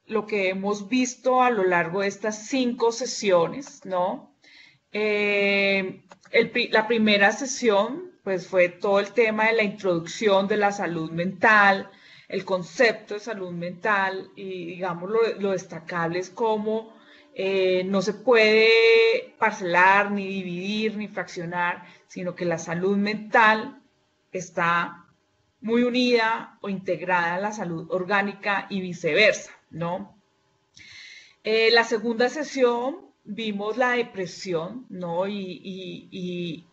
lo que hemos visto a lo largo de estas 5 sesiones, ¿no? La primera sesión, pues fue todo el tema de la introducción de la salud mental, el concepto de salud mental y, digamos, lo destacable es cómo no se puede parcelar, ni dividir, ni fraccionar, sino que la salud mental está muy unida o integrada a la salud orgánica y viceversa, ¿no? La segunda sesión vimos la depresión, ¿no? Y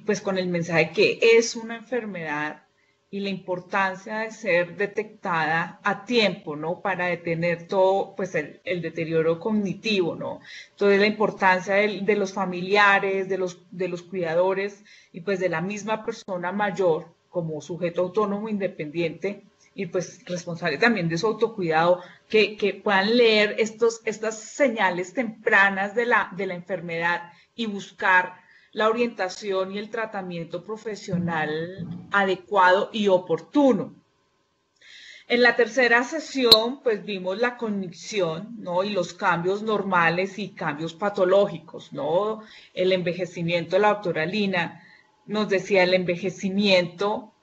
pues con el mensaje que es una enfermedad y la importancia de ser detectada a tiempo, ¿no? Para detener todo, pues el deterioro cognitivo, ¿no? Entonces la importancia de los familiares, de los cuidadores y pues de la misma persona mayor como sujeto autónomo independiente y pues responsable también de su autocuidado, que puedan leer estas señales tempranas de la enfermedad y buscar la orientación y el tratamiento profesional adecuado y oportuno. En la tercera sesión, pues vimos la cognición, ¿no? Y los cambios normales y cambios patológicos, ¿no? El envejecimiento, la doctora Lina nos decía, el envejecimiento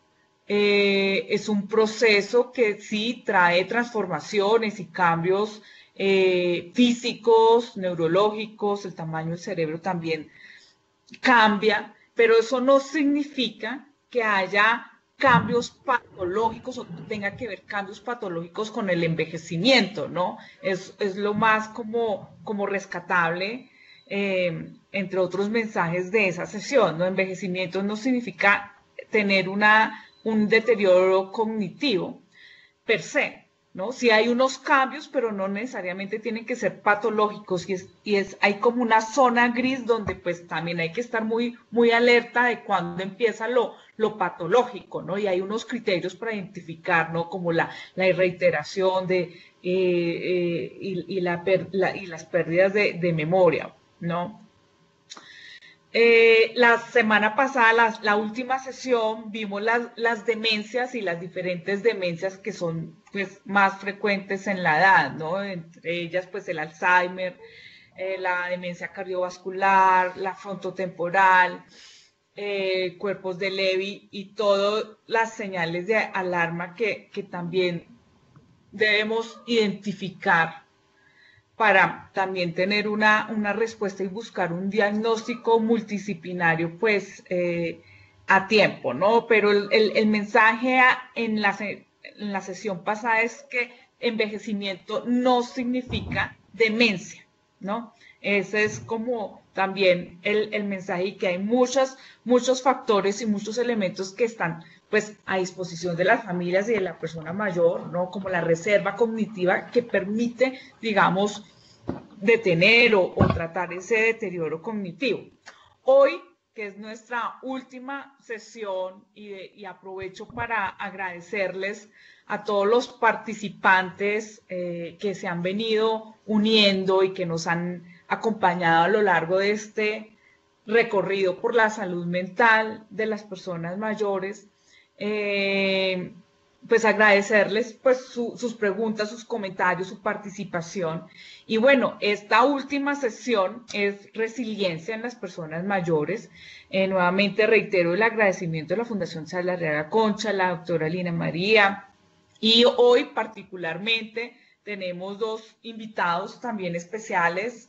es un proceso que sí trae transformaciones y cambios físicos, neurológicos, el tamaño del cerebro también cambia, pero eso no significa que haya cambios patológicos o tenga que ver cambios patológicos con el envejecimiento, ¿no? Es lo más como rescatable, entre otros mensajes de esa sesión, ¿no? Envejecimiento no significa tener un deterioro cognitivo per se, ¿no? Sí hay unos cambios, pero no necesariamente tienen que ser patológicos hay como una zona gris donde pues también hay que estar muy alerta de cuándo empieza lo patológico, ¿no? Y hay unos criterios para identificar, ¿no? Como la reiteración y las pérdidas de memoria, ¿no? La semana pasada, la última sesión, vimos las demencias y las diferentes demencias que son pues, más frecuentes en la edad, ¿no? Entre ellas, pues el Alzheimer, la demencia cardiovascular, la frontotemporal, cuerpos de Levy y todas las señales de alarma que también debemos identificar para también tener una respuesta y buscar un diagnóstico multidisciplinario, pues, a tiempo, ¿no? Pero el mensaje en la sesión pasada es que envejecimiento no significa demencia, ¿no? Ese es como también el mensaje y que hay muchos factores y muchos elementos que están pues a disposición de las familias y de la persona mayor, ¿no? Como la reserva cognitiva que permite, digamos, detener o tratar ese deterioro cognitivo. Hoy, que es nuestra última sesión y aprovecho para agradecerles a todos los participantes que se han venido uniendo y que nos han acompañado a lo largo de este recorrido por la salud mental de las personas mayores. Pues agradecerles pues sus preguntas, sus comentarios, su participación. Y bueno, esta última sesión es resiliencia en las personas mayores. Nuevamente reitero el agradecimiento de la Fundación Saldarriaga Concha, la doctora Lina María, y hoy particularmente tenemos 2 invitados también especiales,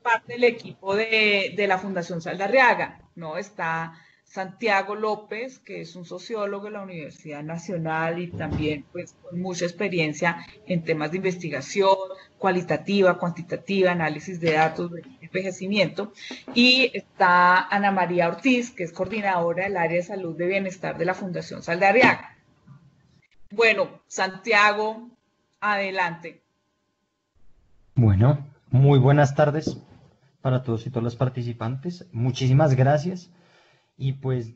parte del equipo de la Fundación Saldarriaga, ¿no? Está Santiago López, que es un sociólogo de la Universidad Nacional y también pues con mucha experiencia en temas de investigación cualitativa, cuantitativa, análisis de datos, de envejecimiento. Y está Ana María Ortiz, que es coordinadora del área de salud de bienestar de la Fundación Saldarriaga. Bueno, Santiago, adelante. Bueno, muy buenas tardes para todos y todas los participantes. Muchísimas gracias. Y pues,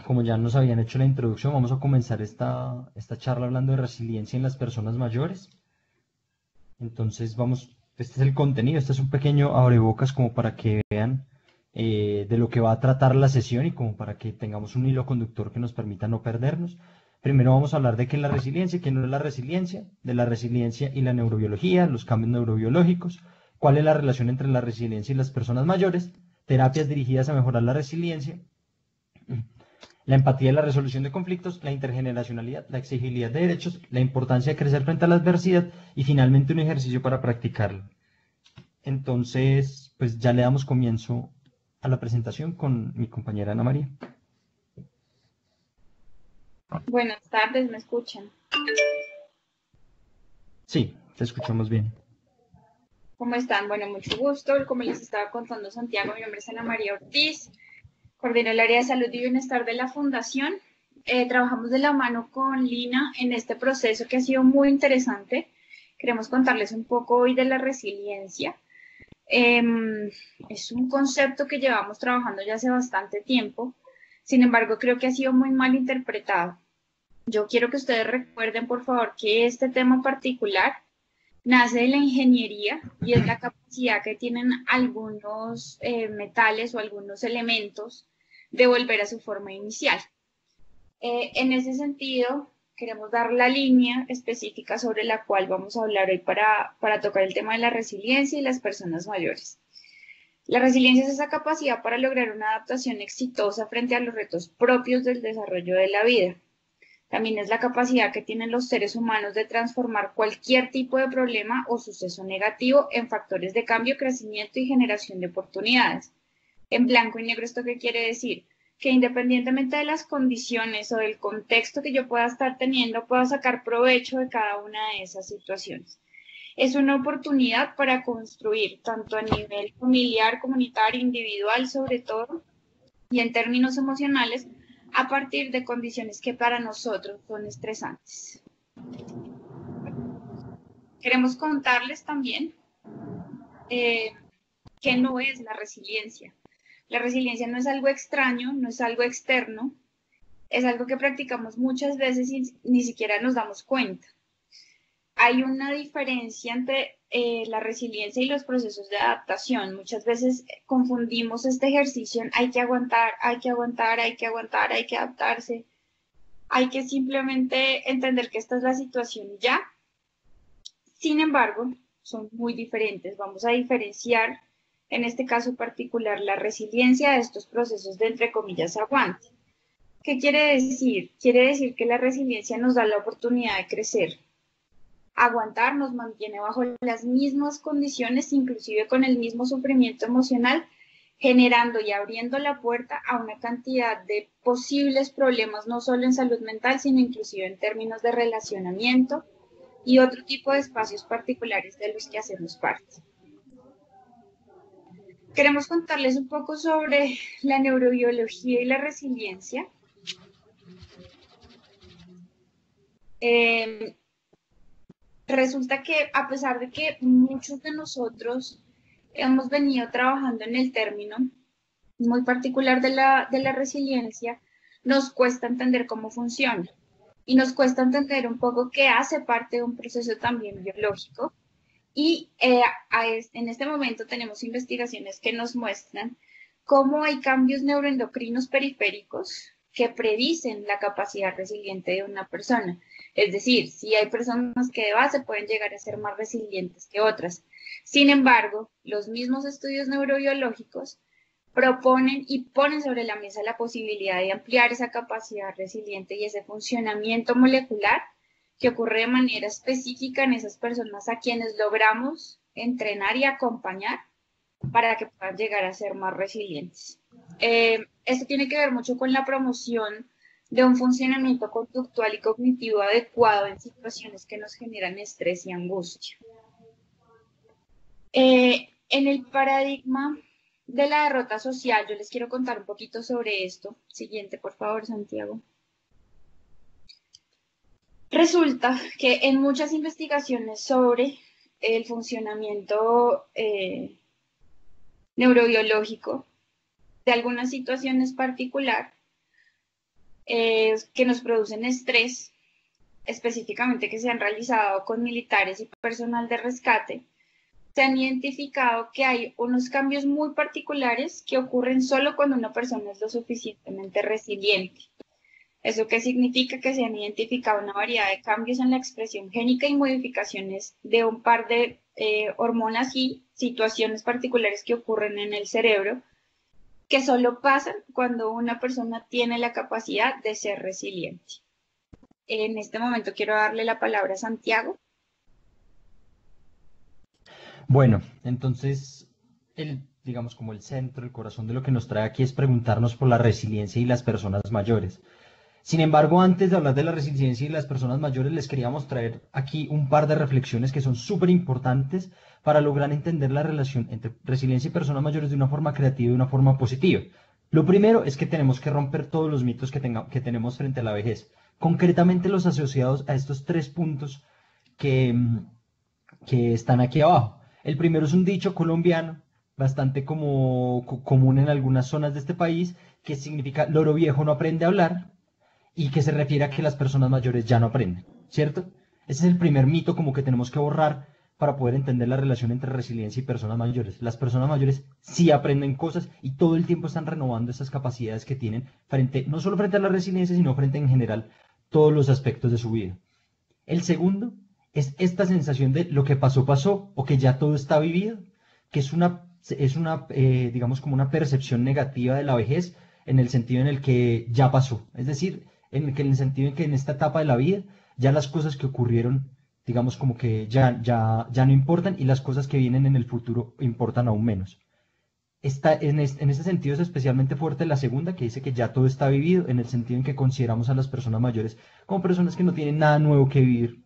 como ya nos habían hecho la introducción, vamos a comenzar esta charla hablando de resiliencia en las personas mayores. Entonces, este es el contenido, este es un pequeño abrebocas como para que vean de lo que va a tratar la sesión y como para que tengamos un hilo conductor que nos permita no perdernos. Primero vamos a hablar de qué es la resiliencia, qué no es la resiliencia, de la resiliencia y la neurobiología, los cambios neurobiológicos, cuál es la relación entre la resiliencia y las personas mayores, terapias dirigidas a mejorar la resiliencia, la empatía y la resolución de conflictos, la intergeneracionalidad, la exigibilidad de derechos, la importancia de crecer frente a la adversidad y finalmente un ejercicio para practicarlo. Entonces, pues ya le damos comienzo a la presentación con mi compañera Ana María. Buenas tardes, ¿me escuchan? Sí, te escuchamos bien. ¿Cómo están? Bueno, mucho gusto. Como les estaba contando Santiago, mi nombre es Ana María Ortiz, coordino el área de salud y bienestar de la Fundación. Trabajamos de la mano con Lina en este proceso que ha sido muy interesante. Queremos contarles un poco hoy de la resiliencia. Es un concepto que llevamos trabajando ya hace bastante tiempo, sin embargo, creo que ha sido muy mal interpretado. Yo quiero que ustedes recuerden, por favor, que este tema particular nace de la ingeniería y es la capacidad que tienen algunos metales o algunos elementos de volver a su forma inicial. En ese sentido, queremos dar la línea específica sobre la cual vamos a hablar hoy para tocar el tema de la resiliencia y las personas mayores. La resiliencia es esa capacidad para lograr una adaptación exitosa frente a los retos propios del desarrollo de la vida. También es la capacidad que tienen los seres humanos de transformar cualquier tipo de problema o suceso negativo en factores de cambio, crecimiento y generación de oportunidades. En blanco y negro, ¿esto qué quiere decir? Que independientemente de las condiciones o del contexto que yo pueda estar teniendo, puedo sacar provecho de cada una de esas situaciones. Es una oportunidad para construir, tanto a nivel familiar, comunitario, individual sobre todo, y en términos emocionales, a partir de condiciones que para nosotros son estresantes. Queremos contarles también qué no es la resiliencia. La resiliencia no es algo extraño, no es algo externo, es algo que practicamos muchas veces y ni siquiera nos damos cuenta. Hay una diferencia entre la resiliencia y los procesos de adaptación. Muchas veces confundimos este ejercicio en hay que aguantar, hay que aguantar, hay que aguantar, hay que adaptarse. Hay que simplemente entender que esta es la situación y ya. Sin embargo, son muy diferentes. Vamos a diferenciar, en este caso particular, la resiliencia de estos procesos de, entre comillas, aguante. ¿Qué quiere decir? Quiere decir que la resiliencia nos da la oportunidad de crecer. Aguantar nos mantiene bajo las mismas condiciones, inclusive con el mismo sufrimiento emocional, generando y abriendo la puerta a una cantidad de posibles problemas, no solo en salud mental, sino inclusive en términos de relacionamiento y otro tipo de espacios particulares de los que hacemos parte. Queremos contarles un poco sobre la neurobiología y la resiliencia. Resulta que a pesar de que muchos de nosotros hemos venido trabajando en el término muy particular de la resiliencia, nos cuesta entender cómo funciona y nos cuesta entender un poco que hace parte de un proceso también biológico y en este momento tenemos investigaciones que nos muestran cómo hay cambios neuroendocrinos periféricos que predicen la capacidad resiliente de una persona. Es decir, si hay personas que de base pueden llegar a ser más resilientes que otras. Sin embargo, los mismos estudios neurobiológicos proponen y ponen sobre la mesa la posibilidad de ampliar esa capacidad resiliente y ese funcionamiento molecular que ocurre de manera específica en esas personas a quienes logramos entrenar y acompañar para que puedan llegar a ser más resilientes. Esto tiene que ver mucho con la promoción de un funcionamiento conductual y cognitivo adecuado en situaciones que nos generan estrés y angustia. En el paradigma de la derrota social, yo les quiero contar un poquito sobre esto. Siguiente, por favor, Santiago. Resulta que en muchas investigaciones sobre el funcionamiento neurobiológico de algunas situaciones particular que nos producen estrés, específicamente que se han realizado con militares y personal de rescate, se han identificado que hay unos cambios muy particulares que ocurren solo cuando una persona es lo suficientemente resiliente. ¿Eso qué significa? Que se han identificado una variedad de cambios en la expresión génica y modificaciones de un par de hormonas y situaciones particulares que ocurren en el cerebro, que solo pasan cuando una persona tiene la capacidad de ser resiliente. En este momento quiero darle la palabra a Santiago. Bueno, entonces, digamos como el centro, el corazón de lo que nos trae aquí es preguntarnos por la resiliencia y las personas mayores. Sin embargo, antes de hablar de la resiliencia y las personas mayores, les queríamos traer aquí un par de reflexiones que son súper importantes para lograr entender la relación entre resiliencia y personas mayores de una forma creativa y de una forma positiva. Lo primero es que tenemos que romper todos los mitos que tenemos frente a la vejez, concretamente los asociados a estos tres puntos que, que están aquí abajo. El primero es un dicho colombiano, bastante común en algunas zonas de este país, que significa loro viejo no aprende a hablar y que se refiere a que las personas mayores ya no aprenden, ¿cierto? Ese es el primer mito como que tenemos que borrar para poder entender la relación entre resiliencia y personas mayores. Las personas mayores sí aprenden cosas y todo el tiempo están renovando esas capacidades que tienen frente, no solo frente a la resiliencia, sino frente en general todos los aspectos de su vida. El segundo es esta sensación de lo que pasó, pasó, o que ya todo está vivido, que es una digamos, como una percepción negativa de la vejez en el sentido en el que ya pasó. Es decir, en el sentido en que en esta etapa de la vida ya las cosas que ocurrieron, digamos, como que ya no importan y las cosas que vienen en el futuro importan aún menos. En ese sentido es especialmente fuerte la segunda, que dice que ya todo está vivido, en el sentido en que consideramos a las personas mayores como personas que no tienen nada nuevo que vivir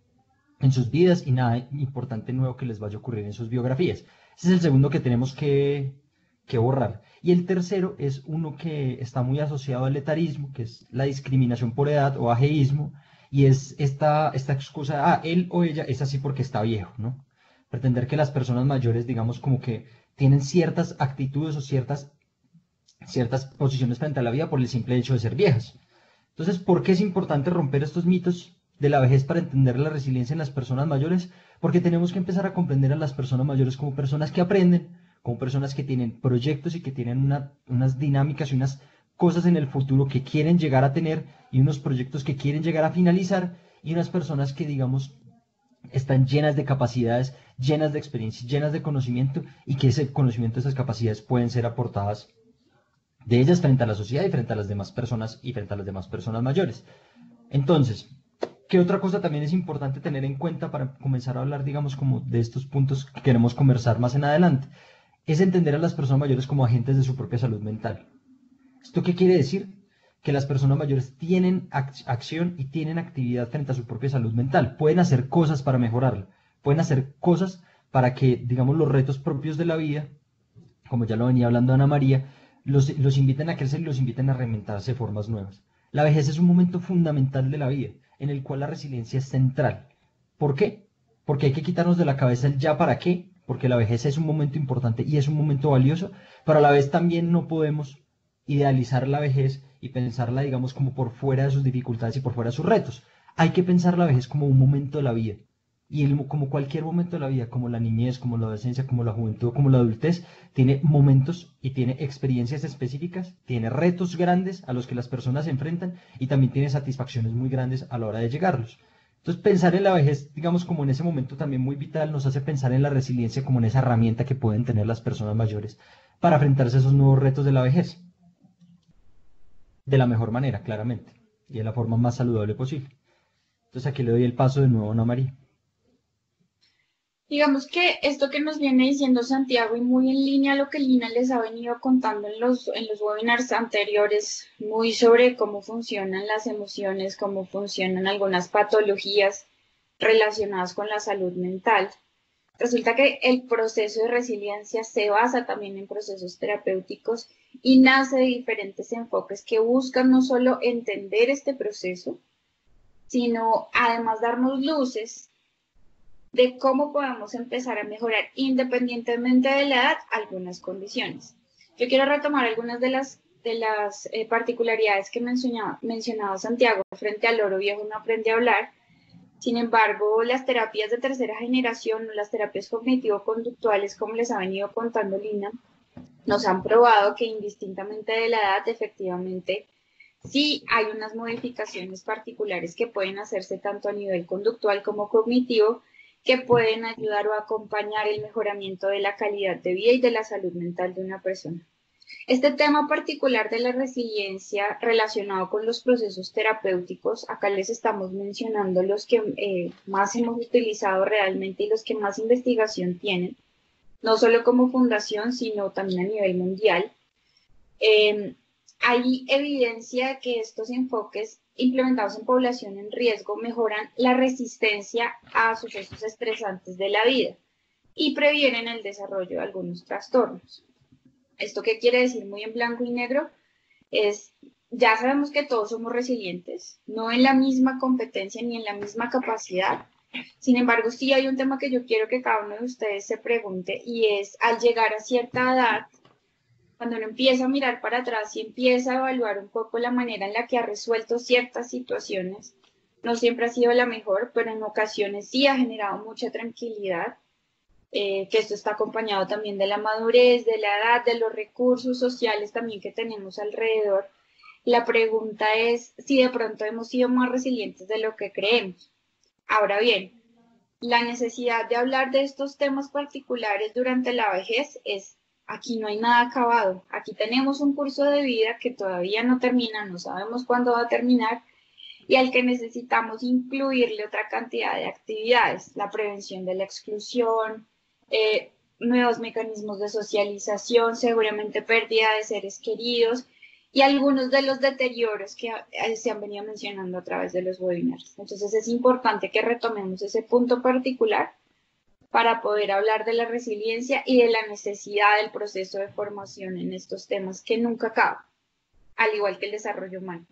en sus vidas y nada importante nuevo que les vaya a ocurrir en sus biografías. Ese es el segundo que tenemos que borrar. Y el tercero es uno que está muy asociado al etarismo, que es la discriminación por edad o ajeísmo, y es esta excusa, él o ella es así porque está viejo, ¿no? Pretender que las personas mayores, digamos, como que tienen ciertas actitudes o ciertas posiciones frente a la vida por el simple hecho de ser viejas. Entonces, ¿por qué es importante romper estos mitos de la vejez para entender la resiliencia en las personas mayores? Porque tenemos que empezar a comprender a las personas mayores como personas que aprenden, como personas que tienen proyectos y que tienen unas dinámicas y unas cosas en el futuro que quieren llegar a tener y unos proyectos que quieren llegar a finalizar y unas personas que, digamos, están llenas de capacidades, llenas de experiencia, llenas de conocimiento y que ese conocimiento, esas capacidades pueden ser aportadas de ellas frente a la sociedad y frente a las demás personas y frente a las demás personas mayores. Entonces, ¿qué otra cosa también es importante tener en cuenta para comenzar a hablar, digamos, como de estos puntos que queremos conversar más en adelante? Es entender a las personas mayores como agentes de su propia salud mental. ¿Esto qué quiere decir? Que las personas mayores tienen acción y tienen actividad frente a su propia salud mental. Pueden hacer cosas para mejorarla. Pueden hacer cosas para que, digamos, los retos propios de la vida, como ya lo venía hablando Ana María, los inviten a crecer y los inviten a reinventarse de formas nuevas. La vejez es un momento fundamental de la vida, en el cual la resiliencia es central. ¿Por qué? Porque hay que quitarnos de la cabeza el ya para qué, porque la vejez es un momento importante y es un momento valioso, pero a la vez también no podemos idealizar la vejez y pensarla, digamos, como por fuera de sus dificultades y por fuera de sus retos. Hay que pensar la vejez como un momento de la vida. Y como cualquier momento de la vida, como la niñez, como la adolescencia, como la juventud, como la adultez, tiene momentos y tiene experiencias específicas, tiene retos grandes a los que las personas se enfrentan y también tiene satisfacciones muy grandes a la hora de llegarlos. Entonces, pensar en la vejez, digamos, como en ese momento también muy vital, nos hace pensar en la resiliencia como en esa herramienta que pueden tener las personas mayores para enfrentarse a esos nuevos retos de la vejez. De la mejor manera, claramente, y de la forma más saludable posible. Entonces, aquí le doy el paso de nuevo a Ana María. Digamos que esto que nos viene diciendo Santiago y muy en línea a lo que Lina les ha venido contando en los webinars anteriores, muy sobre cómo funcionan las emociones, cómo funcionan algunas patologías relacionadas con la salud mental. Resulta que el proceso de resiliencia se basa también en procesos terapéuticos y nace de diferentes enfoques que buscan no solo entender este proceso, sino además darnos luces de cómo podemos empezar a mejorar independientemente de la edad algunas condiciones. Yo quiero retomar algunas de las particularidades que mencionaba Santiago frente al loro viejo no aprende a hablar. Sin embargo, las terapias de tercera generación o las terapias cognitivo-conductuales, como les ha venido contando Lina, nos han probado que indistintamente de la edad, efectivamente, Sí hay unas modificaciones particulares que pueden hacerse tanto a nivel conductual como cognitivo, que pueden ayudar o acompañar el mejoramiento de la calidad de vida y de la salud mental de una persona. Este tema particular de la resiliencia relacionado con los procesos terapéuticos, acá les estamos mencionando los que más hemos utilizado realmente y los que más investigación tienen, no solo como fundación, sino también a nivel mundial. Hay evidencia de que estos enfoques implementados en población en riesgo mejoran la resistencia a sucesos estresantes de la vida y previenen el desarrollo de algunos trastornos. ¿Esto qué quiere decir muy en blanco y negro? Ya sabemos que todos somos resilientes, no en la misma competencia ni en la misma capacidad. Sin embargo, sí hay un tema que yo quiero que cada uno de ustedes se pregunte, y es, al llegar a cierta edad, cuando uno empieza a mirar para atrás y empieza a evaluar un poco la manera en la que ha resuelto ciertas situaciones, no siempre ha sido la mejor, pero en ocasiones sí ha generado mucha tranquilidad, que esto está acompañado también de la madurez, de la edad, de los recursos sociales también que tenemos alrededor. La pregunta es si de pronto hemos sido más resilientes de lo que creemos. Ahora bien, la necesidad de hablar de estos temas particulares durante la vejez es, aquí no hay nada acabado, aquí tenemos un curso de vida que todavía no termina, no sabemos cuándo va a terminar, y al que necesitamos incluirle otra cantidad de actividades, la prevención de la exclusión, nuevos mecanismos de socialización, seguramente pérdida de seres queridos y algunos de los deterioros que se han venido mencionando a través de los webinars. Entonces es importante que retomemos ese punto particular para poder hablar de la resiliencia y de la necesidad del proceso de formación en estos temas que nunca acaba, al igual que el desarrollo humano.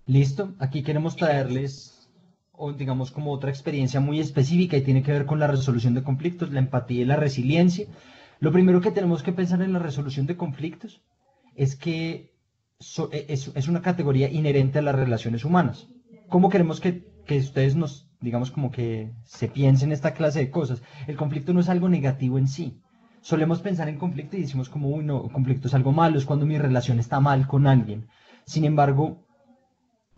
Listo, aquí queremos traerles, o digamos, como otra experiencia muy específica y tiene que ver con la resolución de conflictos, la empatía y la resiliencia. Lo primero que tenemos que pensar en la resolución de conflictos es que es una categoría inherente a las relaciones humanas. ¿Cómo queremos que ustedes nos, digamos, como que se piensen esta clase de cosas? El conflicto no es algo negativo en sí. Solemos pensar en conflicto y decimos como, uy, no, conflicto es algo malo, es cuando mi relación está mal con alguien. Sin embargo,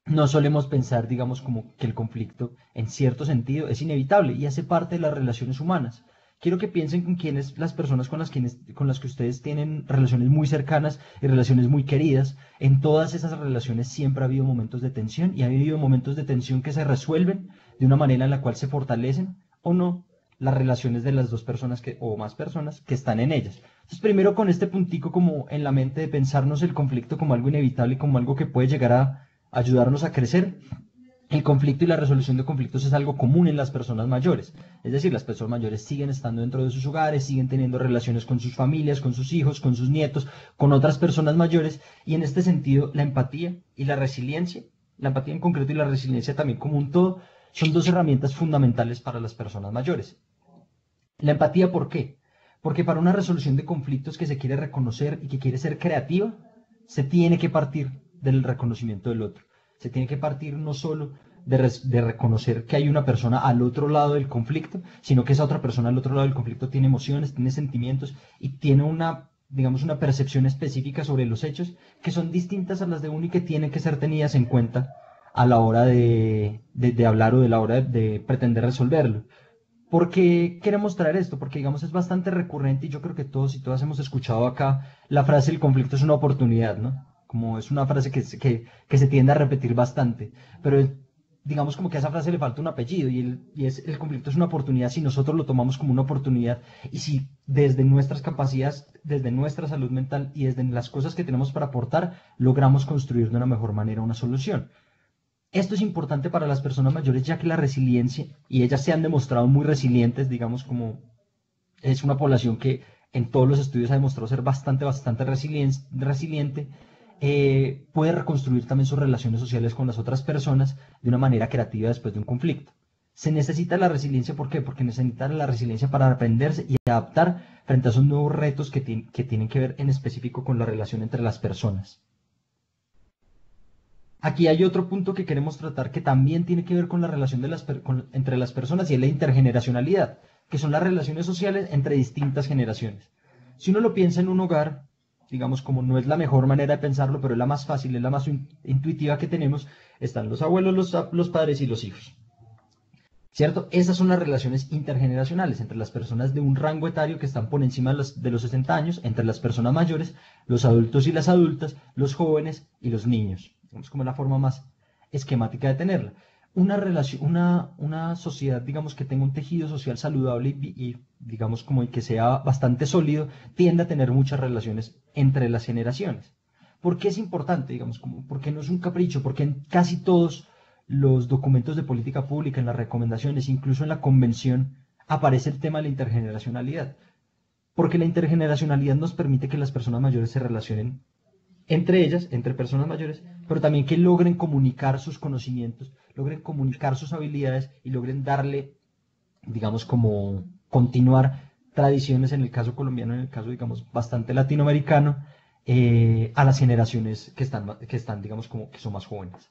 no solemos pensar, digamos, como que el conflicto, en cierto sentido, es inevitable y hace parte de las relaciones humanas. Quiero que piensen con quiénes, las personas con las que ustedes tienen relaciones muy cercanas y relaciones muy queridas. En todas esas relaciones siempre ha habido momentos de tensión y ha habido momentos de tensión que se resuelven de una manera en la cual se fortalecen o no las relaciones de las dos personas o más personas que están en ellas. Entonces, primero con este puntico como en la mente de pensarnos el conflicto como algo inevitable y como algo que puede llegar a ayudarnos a crecer. El conflicto y la resolución de conflictos es algo común en las personas mayores. Es decir, las personas mayores siguen estando dentro de sus hogares, siguen teniendo relaciones con sus familias, con sus hijos, con sus nietos, con otras personas mayores. Y en este sentido, la empatía y la resiliencia, la empatía en concreto y la resiliencia también como un todo, son dos herramientas fundamentales para las personas mayores. La empatía, ¿por qué? Porque para una resolución de conflictos que se quiere reconocer y que quiere ser creativa, se tiene que partir del reconocimiento del otro. Se tiene que partir no solo de reconocer que hay una persona al otro lado del conflicto, sino que esa otra persona al otro lado del conflicto tiene emociones, tiene sentimientos y tiene digamos, una percepción específica sobre los hechos que son distintas a las de uno y que tienen que ser tenidas en cuenta a la hora de hablar o de la hora de pretender resolverlo. ¿Por qué queremos traer esto? Porque, digamos, es bastante recurrente y yo creo que todos y todas hemos escuchado acá la frase el conflicto es una oportunidad, ¿no? Como es una frase que se tiende a repetir bastante, pero digamos como que a esa frase le falta un apellido y es el conflicto es una oportunidad si nosotros lo tomamos como una oportunidad y si desde nuestras capacidades, desde nuestra salud mental y desde las cosas que tenemos para aportar, logramos construir de una mejor manera una solución. Esto es importante para las personas mayores ya que la resiliencia, y ellas se han demostrado muy resilientes, digamos como es una población que en todos los estudios ha demostrado ser bastante resiliente, puede reconstruir también sus relaciones sociales con las otras personas de una manera creativa después de un conflicto. Se necesita la resiliencia, ¿por qué? Porque necesita la resiliencia para aprenderse y adaptar frente a esos nuevos retos que tienen que ver en específico con la relación entre las personas. Aquí hay otro punto que queremos tratar que también tiene que ver con la relación entre las personas y es la intergeneracionalidad, que son las relaciones sociales entre distintas generaciones. Si uno lo piensa en un hogar, digamos, como no es la mejor manera de pensarlo, pero es la más fácil, es la más intuitiva que tenemos, están los abuelos, los padres y los hijos. ¿Cierto? Esas son las relaciones intergeneracionales entre las personas de un rango etario que están por encima de los 60 años, entre las personas mayores, los adultos y las adultas, los jóvenes y los niños. Digamos como la forma más esquemática de tenerla. Una relación, una sociedad, digamos, que tenga un tejido social saludable digamos, como que sea bastante sólido, tiende a tener muchas relaciones entre las generaciones. ¿Por qué es importante? Digamos, como, porque no es un capricho, porque en casi todos los documentos de política pública, en las recomendaciones, incluso en la convención, aparece el tema de la intergeneracionalidad. Porque la intergeneracionalidad nos permite que las personas mayores se relacionen entre ellas, entre personas mayores, pero también que logren comunicar sus conocimientos, logren comunicar sus habilidades y logren darle, digamos, como continuar tradiciones, en el caso colombiano, en el caso, digamos, bastante latinoamericano, a las generaciones que están, digamos, como que son más jóvenes.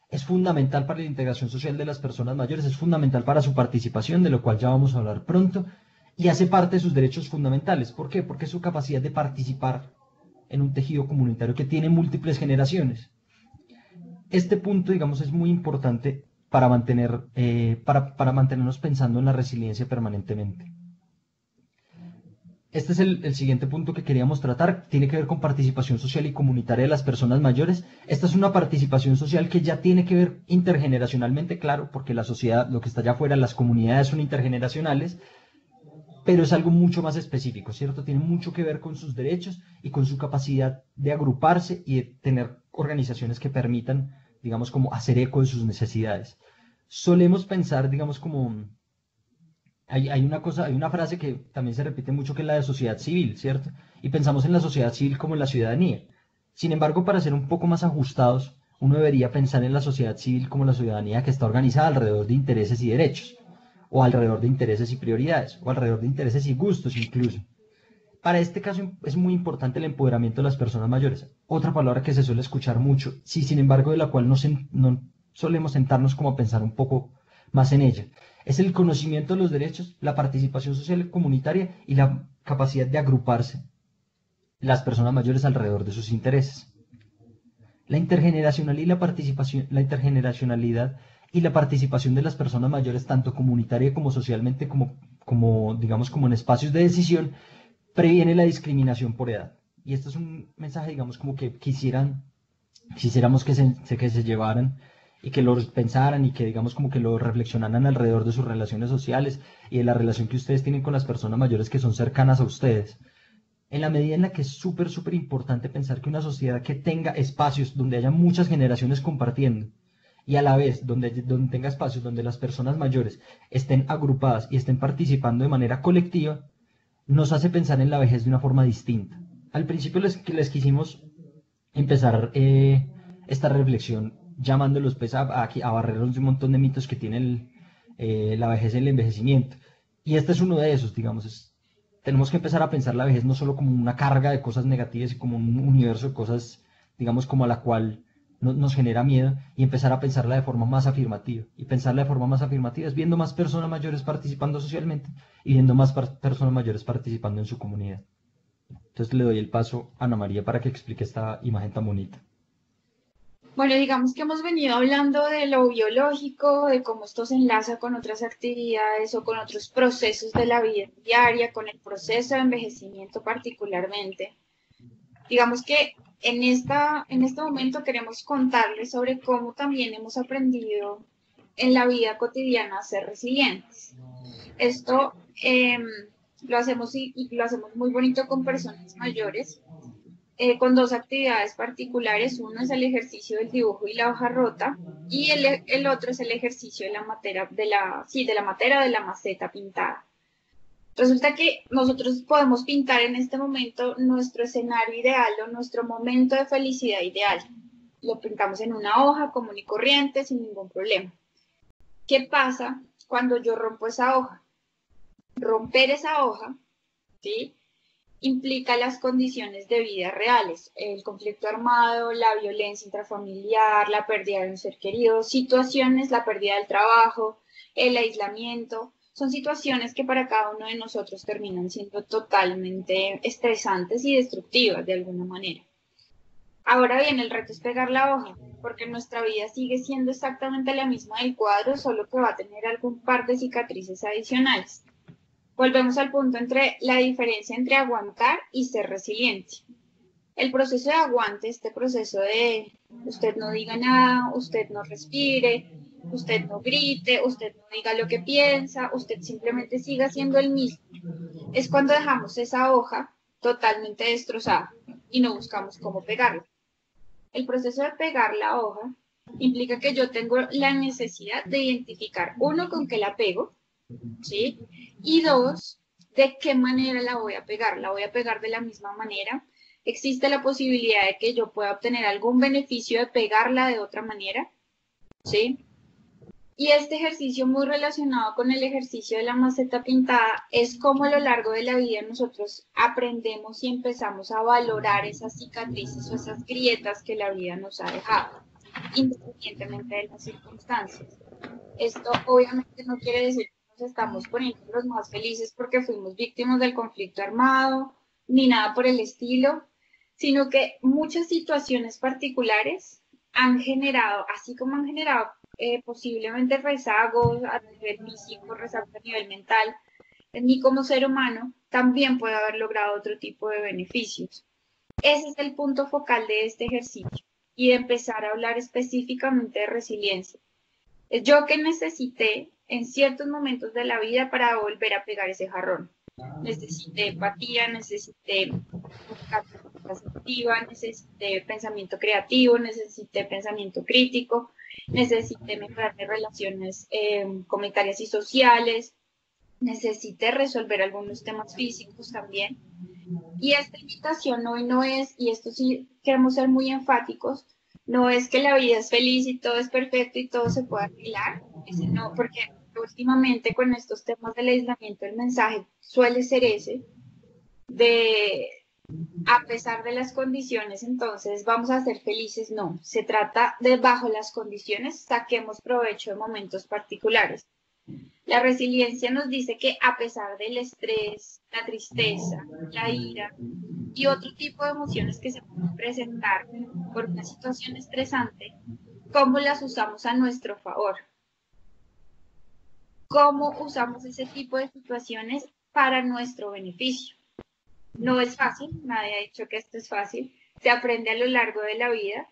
Es fundamental para la integración social de las personas mayores, es fundamental para su participación, de lo cual ya vamos a hablar pronto, y hace parte de sus derechos fundamentales. ¿Por qué? Porque es su capacidad de participar en un tejido comunitario que tiene múltiples generaciones. Este punto, digamos, es muy importante para mantenernos pensando en la resiliencia permanentemente. Este es el siguiente punto que queríamos tratar. Tiene que ver con participación social y comunitaria de las personas mayores. Esta es una participación social que ya tiene que ver intergeneracionalmente, claro, porque la sociedad, lo que está allá afuera, las comunidades son intergeneracionales, pero es algo mucho más específico, ¿cierto? Tiene mucho que ver con sus derechos y con su capacidad de agruparse y de tener organizaciones que permitan, digamos, como hacer eco de sus necesidades. Solemos pensar, digamos, como hay una frase que también se repite mucho que es la de sociedad civil, ¿cierto? Y pensamos en la sociedad civil como en la ciudadanía. Sin embargo, para ser un poco más ajustados, uno debería pensar en la sociedad civil como la ciudadanía que está organizada alrededor de intereses y derechos, o alrededor de intereses y prioridades, o alrededor de intereses y gustos incluso. Para este caso es muy importante el empoderamiento de las personas mayores. Otra palabra que se suele escuchar mucho, sí, sin embargo, de la cual no solemos sentarnos como a pensar un poco más en ella. Es el conocimiento de los derechos, la participación social y comunitaria y la capacidad de agruparse las personas mayores alrededor de sus intereses. La intergeneracionalidad y la participación de las personas mayores, tanto comunitaria como socialmente, digamos, como en espacios de decisión, previene la discriminación por edad. Y este es un mensaje, digamos, como que quisiéramos que se llevaran y que lo pensaran y que, digamos, como que lo reflexionaran alrededor de sus relaciones sociales y de la relación que ustedes tienen con las personas mayores que son cercanas a ustedes. En la medida en la que es súper, súper importante pensar que una sociedad que tenga espacios donde haya muchas generaciones compartiendo y a la vez donde tenga espacios donde las personas mayores estén agrupadas y estén participando de manera colectiva, nos hace pensar en la vejez de una forma distinta. Al principio les quisimos empezar esta reflexión llamándolos pues, a barrernos de un montón de mitos que tiene la vejez y el envejecimiento. Y este es uno de esos, digamos. Tenemos que empezar a pensar la vejez no solo como una carga de cosas negativas y como un universo de cosas, digamos, como a la cual nos genera miedo y empezar a pensarla de forma más afirmativa. Y pensarla de forma más afirmativa es viendo más personas mayores participando socialmente y viendo más personas mayores participando en su comunidad. Entonces le doy el paso a Ana María para que explique esta imagen tan bonita. Bueno, digamos que hemos venido hablando de lo biológico, de cómo esto se enlaza con otras actividades o con otros procesos de la vida diaria, con el proceso de envejecimiento particularmente. Digamos que en este momento queremos contarles sobre cómo también hemos aprendido en la vida cotidiana a ser resilientes. Esto lo hacemos y lo hacemos muy bonito con personas mayores, con dos actividades particulares. Uno es el ejercicio del dibujo y la hoja rota, y el otro es el ejercicio de la matera de la maceta pintada. Resulta que nosotros podemos pintar en este momento nuestro escenario ideal o nuestro momento de felicidad ideal. Lo pintamos en una hoja común y corriente sin ningún problema. ¿Qué pasa cuando yo rompo esa hoja? Romper esa hoja, ¿sí?, implica las condiciones de vida reales, el conflicto armado, la violencia intrafamiliar, la pérdida de un ser querido, situaciones, la pérdida del trabajo, el aislamiento. son situaciones que para cada uno de nosotros terminan siendo totalmente estresantes y destructivas de alguna manera. Ahora bien, el reto es pegar la hoja, porque nuestra vida sigue siendo exactamente la misma del cuadro, solo que va a tener algún par de cicatrices adicionales. Volvemos al punto entre la diferencia entre aguantar y ser resiliente. El proceso de aguante, este proceso de usted no diga nada, usted no respire, usted no grite, usted no diga lo que piensa, usted simplemente siga siendo el mismo, es cuando dejamos esa hoja totalmente destrozada y no buscamos cómo pegarla. El proceso de pegar la hoja implica que yo tengo la necesidad de identificar, uno, con qué la pego, ¿sí? Y dos, de qué manera la voy a pegar. ¿La voy a pegar de la misma manera? ¿Existe la posibilidad de que yo pueda obtener algún beneficio de pegarla de otra manera? ¿Sí? Y este ejercicio, muy relacionado con el ejercicio de la maceta pintada, es cómo a lo largo de la vida nosotros aprendemos y empezamos a valorar esas cicatrices o esas grietas que la vida nos ha dejado, independientemente de las circunstancias. Esto obviamente no quiere decir que nos estamos poniendo los más felices porque fuimos víctimas del conflicto armado, ni nada por el estilo, sino que muchas situaciones particulares han generado, así como han generado posiblemente rezagos a nivel físico, rezagos a nivel mental, en mí como ser humano también puede haber logrado otro tipo de beneficios. Ese es el punto focal de este ejercicio y de empezar a hablar específicamente de resiliencia. Es yo que necesité en ciertos momentos de la vida para volver a pegar ese jarrón. Necesité empatía, necesité asertiva, necesité pensamiento creativo, necesité pensamiento crítico, necesité mejorar mis relaciones comunitarias y sociales, necesité resolver algunos temas físicos también. Y esta invitación hoy no es, y esto sí queremos ser muy enfáticos, no es que la vida es feliz y todo es perfecto y todo se puede arreglar, no, porque últimamente con estos temas del aislamiento el mensaje suele ser ese, de a pesar de las condiciones, entonces vamos a ser felices. No, se trata de bajo las condiciones saquemos provecho de momentos particulares. La resiliencia nos dice que a pesar del estrés, la tristeza, la ira y otro tipo de emociones que se pueden presentar por una situación estresante, ¿cómo las usamos a nuestro favor? ¿Cómo usamos ese tipo de situaciones para nuestro beneficio? No es fácil, nadie ha dicho que esto es fácil, se aprende a lo largo de la vida.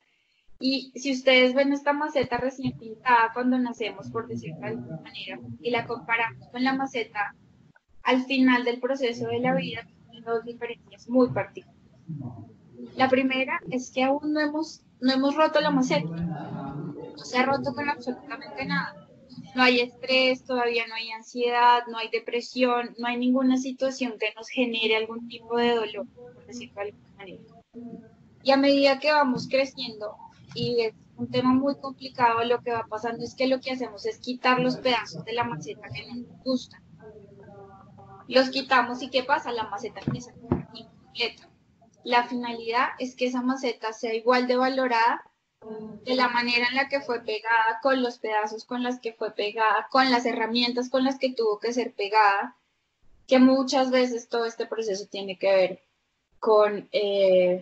Y si ustedes ven esta maceta recién pintada cuando nacemos, por decirlo de alguna manera, y la comparamos con la maceta al final del proceso de la vida, tiene dos diferencias muy particulares. La primera es que aún no hemos roto la maceta, no se ha roto con absolutamente nada. No hay estrés, todavía no hay ansiedad, no hay depresión, no hay ninguna situación que nos genere algún tipo de dolor, por decirlo de alguna manera. Y a medida que vamos creciendo, y es un tema muy complicado, lo que va pasando es que lo que hacemos es quitar los pedazos de la maceta que no nos gustan. Los quitamos y ¿qué pasa? La maceta empieza a quedar incompleta. La finalidad es que esa maceta sea igual de valorada de la manera en la que fue pegada, con los pedazos con los que fue pegada, con las herramientas con las que tuvo que ser pegada, que muchas veces todo este proceso tiene que ver con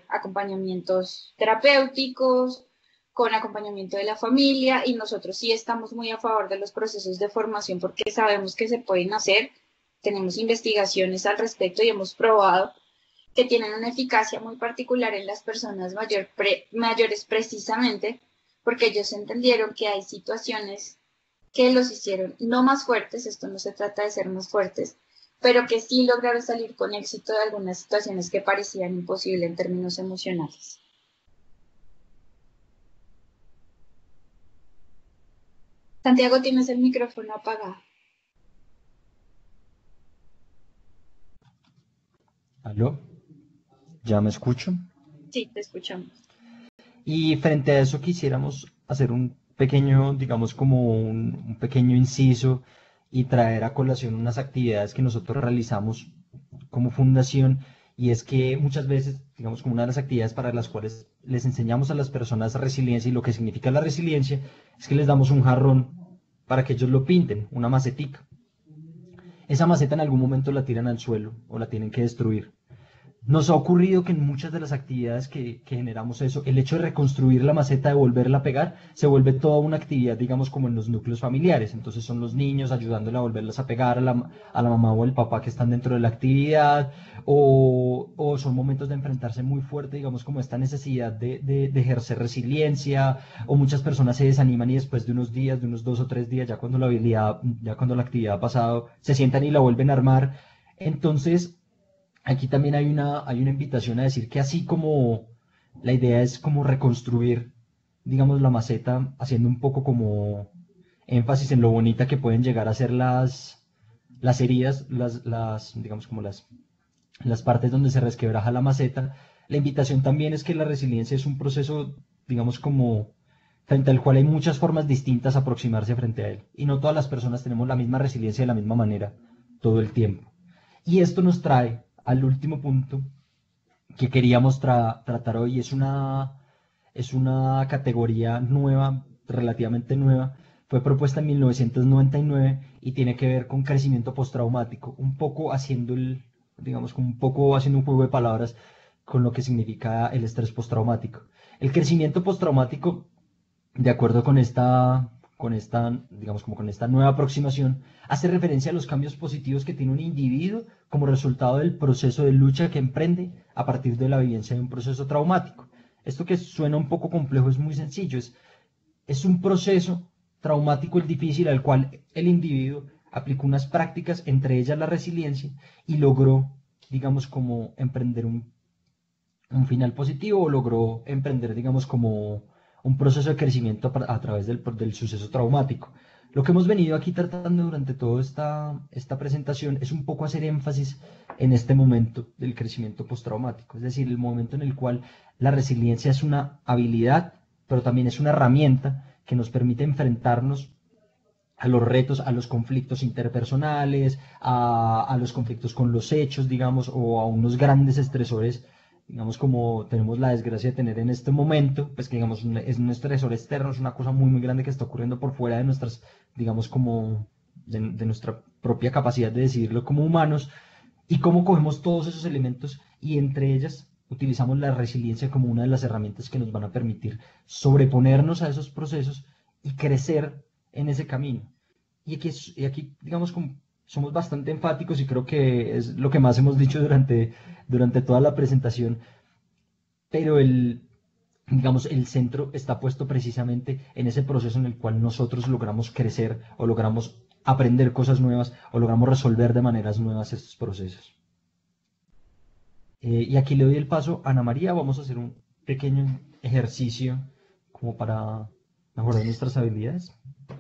acompañamientos terapéuticos, con acompañamiento de la familia, y nosotros sí estamos muy a favor de los procesos de formación porque sabemos que se pueden hacer, tenemos investigaciones al respecto y hemos probado que tienen una eficacia muy particular en las personas mayores precisamente porque ellos entendieron que hay situaciones que los hicieron no más fuertes, esto no se trata de ser más fuertes, pero que sí lograron salir con éxito de algunas situaciones que parecían imposibles en términos emocionales. Santiago, tienes el micrófono apagado. ¿Aló? ¿Ya me escucho? Sí, te escuchamos. Y frente a eso quisiéramos hacer un pequeño, digamos como un pequeño inciso y traer a colación unas actividades que nosotros realizamos como fundación, y es que muchas veces, digamos, como una de las actividades para las cuales les enseñamos a las personas resiliencia y lo que significa la resiliencia es que les damos un jarrón para que ellos lo pinten, una macetica. esa maceta en algún momento la tiran al suelo o la tienen que destruir. Nos ha ocurrido que en muchas de las actividades que generamos eso, el hecho de reconstruir la maceta, de volverla a pegar, se vuelve toda una actividad, digamos, como en los núcleos familiares. Entonces son los niños ayudándole a volverlas a pegar a la mamá o el papá que están dentro de la actividad, o son momentos de enfrentarse muy fuerte, digamos, como esta necesidad de ejercer resiliencia, o muchas personas se desaniman y después de unos días, de unos 2 o 3 días, ya cuando la habilidad, ya cuando la actividad ha pasado, se sientan y la vuelven a armar. Entonces, aquí también hay una invitación a decir que así como la idea es como reconstruir, digamos, la maceta, haciendo un poco como énfasis en lo bonita que pueden llegar a ser las heridas, digamos, como las partes donde se resquebraja la maceta, la invitación también es que la resiliencia es un proceso, digamos, como frente al cual hay muchas formas distintas a aproximarse frente a él. Y no todas las personas tenemos la misma resiliencia de la misma manera todo el tiempo. Y esto nos trae al último punto que queríamos tratar hoy. Es una categoría nueva, relativamente nueva. Fue propuesta en 1999 y tiene que ver con crecimiento postraumático, un poco haciendo digamos, como un poco haciendo un juego de palabras con lo que significa el estrés postraumático. El crecimiento postraumático, de acuerdo digamos, como con esta nueva aproximación, hace referencia a los cambios positivos que tiene un individuo como resultado del proceso de lucha que emprende a partir de la vivencia de un proceso traumático. Esto que suena un poco complejo es muy sencillo, es un proceso traumático el difícil al cual el individuo aplicó unas prácticas, entre ellas la resiliencia, y logró, digamos, como emprender un final positivo, o logró emprender, digamos, como un proceso de crecimiento a través del suceso traumático. Lo que hemos venido aquí tratando durante toda esta presentación es un poco hacer énfasis en este momento del crecimiento postraumático, es decir, el momento en el cual la resiliencia es una habilidad, pero también es una herramienta que nos permite enfrentarnos a los retos, a los conflictos interpersonales, a los conflictos con los hechos, digamos, o a unos grandes estresores, digamos, como tenemos la desgracia de tener en este momento, pues que digamos es un estresor externo, es una cosa muy muy grande que está ocurriendo por fuera de nuestras, digamos, como de nuestra propia capacidad de decidirlo como humanos, y cómo cogemos todos esos elementos y entre ellas utilizamos la resiliencia como una de las herramientas que nos van a permitir sobreponernos a esos procesos y crecer en ese camino. Y aquí digamos, somos bastante enfáticos y creo que es lo que más hemos dicho durante toda la presentación, pero digamos, el centro está puesto precisamente en ese proceso en el cual nosotros logramos crecer o logramos aprender cosas nuevas o logramos resolver de maneras nuevas estos procesos. Y aquí le doy el paso a Ana María. Vamos a hacer un pequeño ejercicio como para mejorar nuestras habilidades.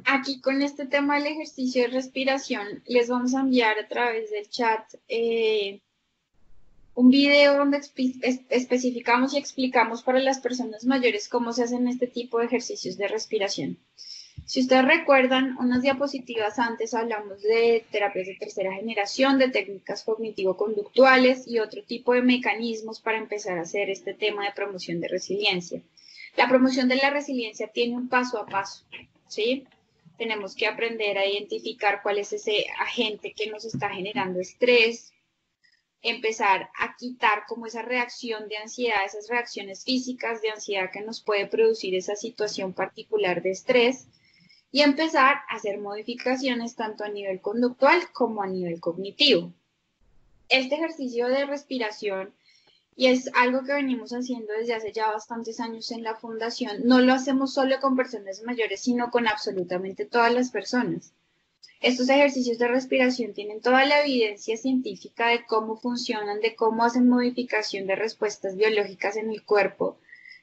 Aquí con este tema del ejercicio de respiración, les vamos a enviar a través del chat un video donde especificamos y explicamos para las personas mayores cómo se hacen este tipo de ejercicios de respiración. Si ustedes recuerdan, unas diapositivas antes hablamos de terapias de tercera generación, de técnicas cognitivo-conductuales y otro tipo de mecanismos para empezar a hacer este tema de promoción de resiliencia. La promoción de la resiliencia tiene un paso a paso, ¿sí? Tenemos que aprender a identificar cuál es ese agente que nos está generando estrés, empezar a quitar como esa reacción de ansiedad, esas reacciones físicas de ansiedad que nos puede producir esa situación particular de estrés, y empezar a hacer modificaciones tanto a nivel conductual como a nivel cognitivo. Este ejercicio de respiración, y es algo que venimos haciendo desde hace ya bastantes años en la fundación, no lo hacemos solo con personas mayores, sino con absolutamente todas las personas. Estos ejercicios de respiración tienen toda la evidencia científica de cómo funcionan, de cómo hacen modificación de respuestas biológicas en el cuerpo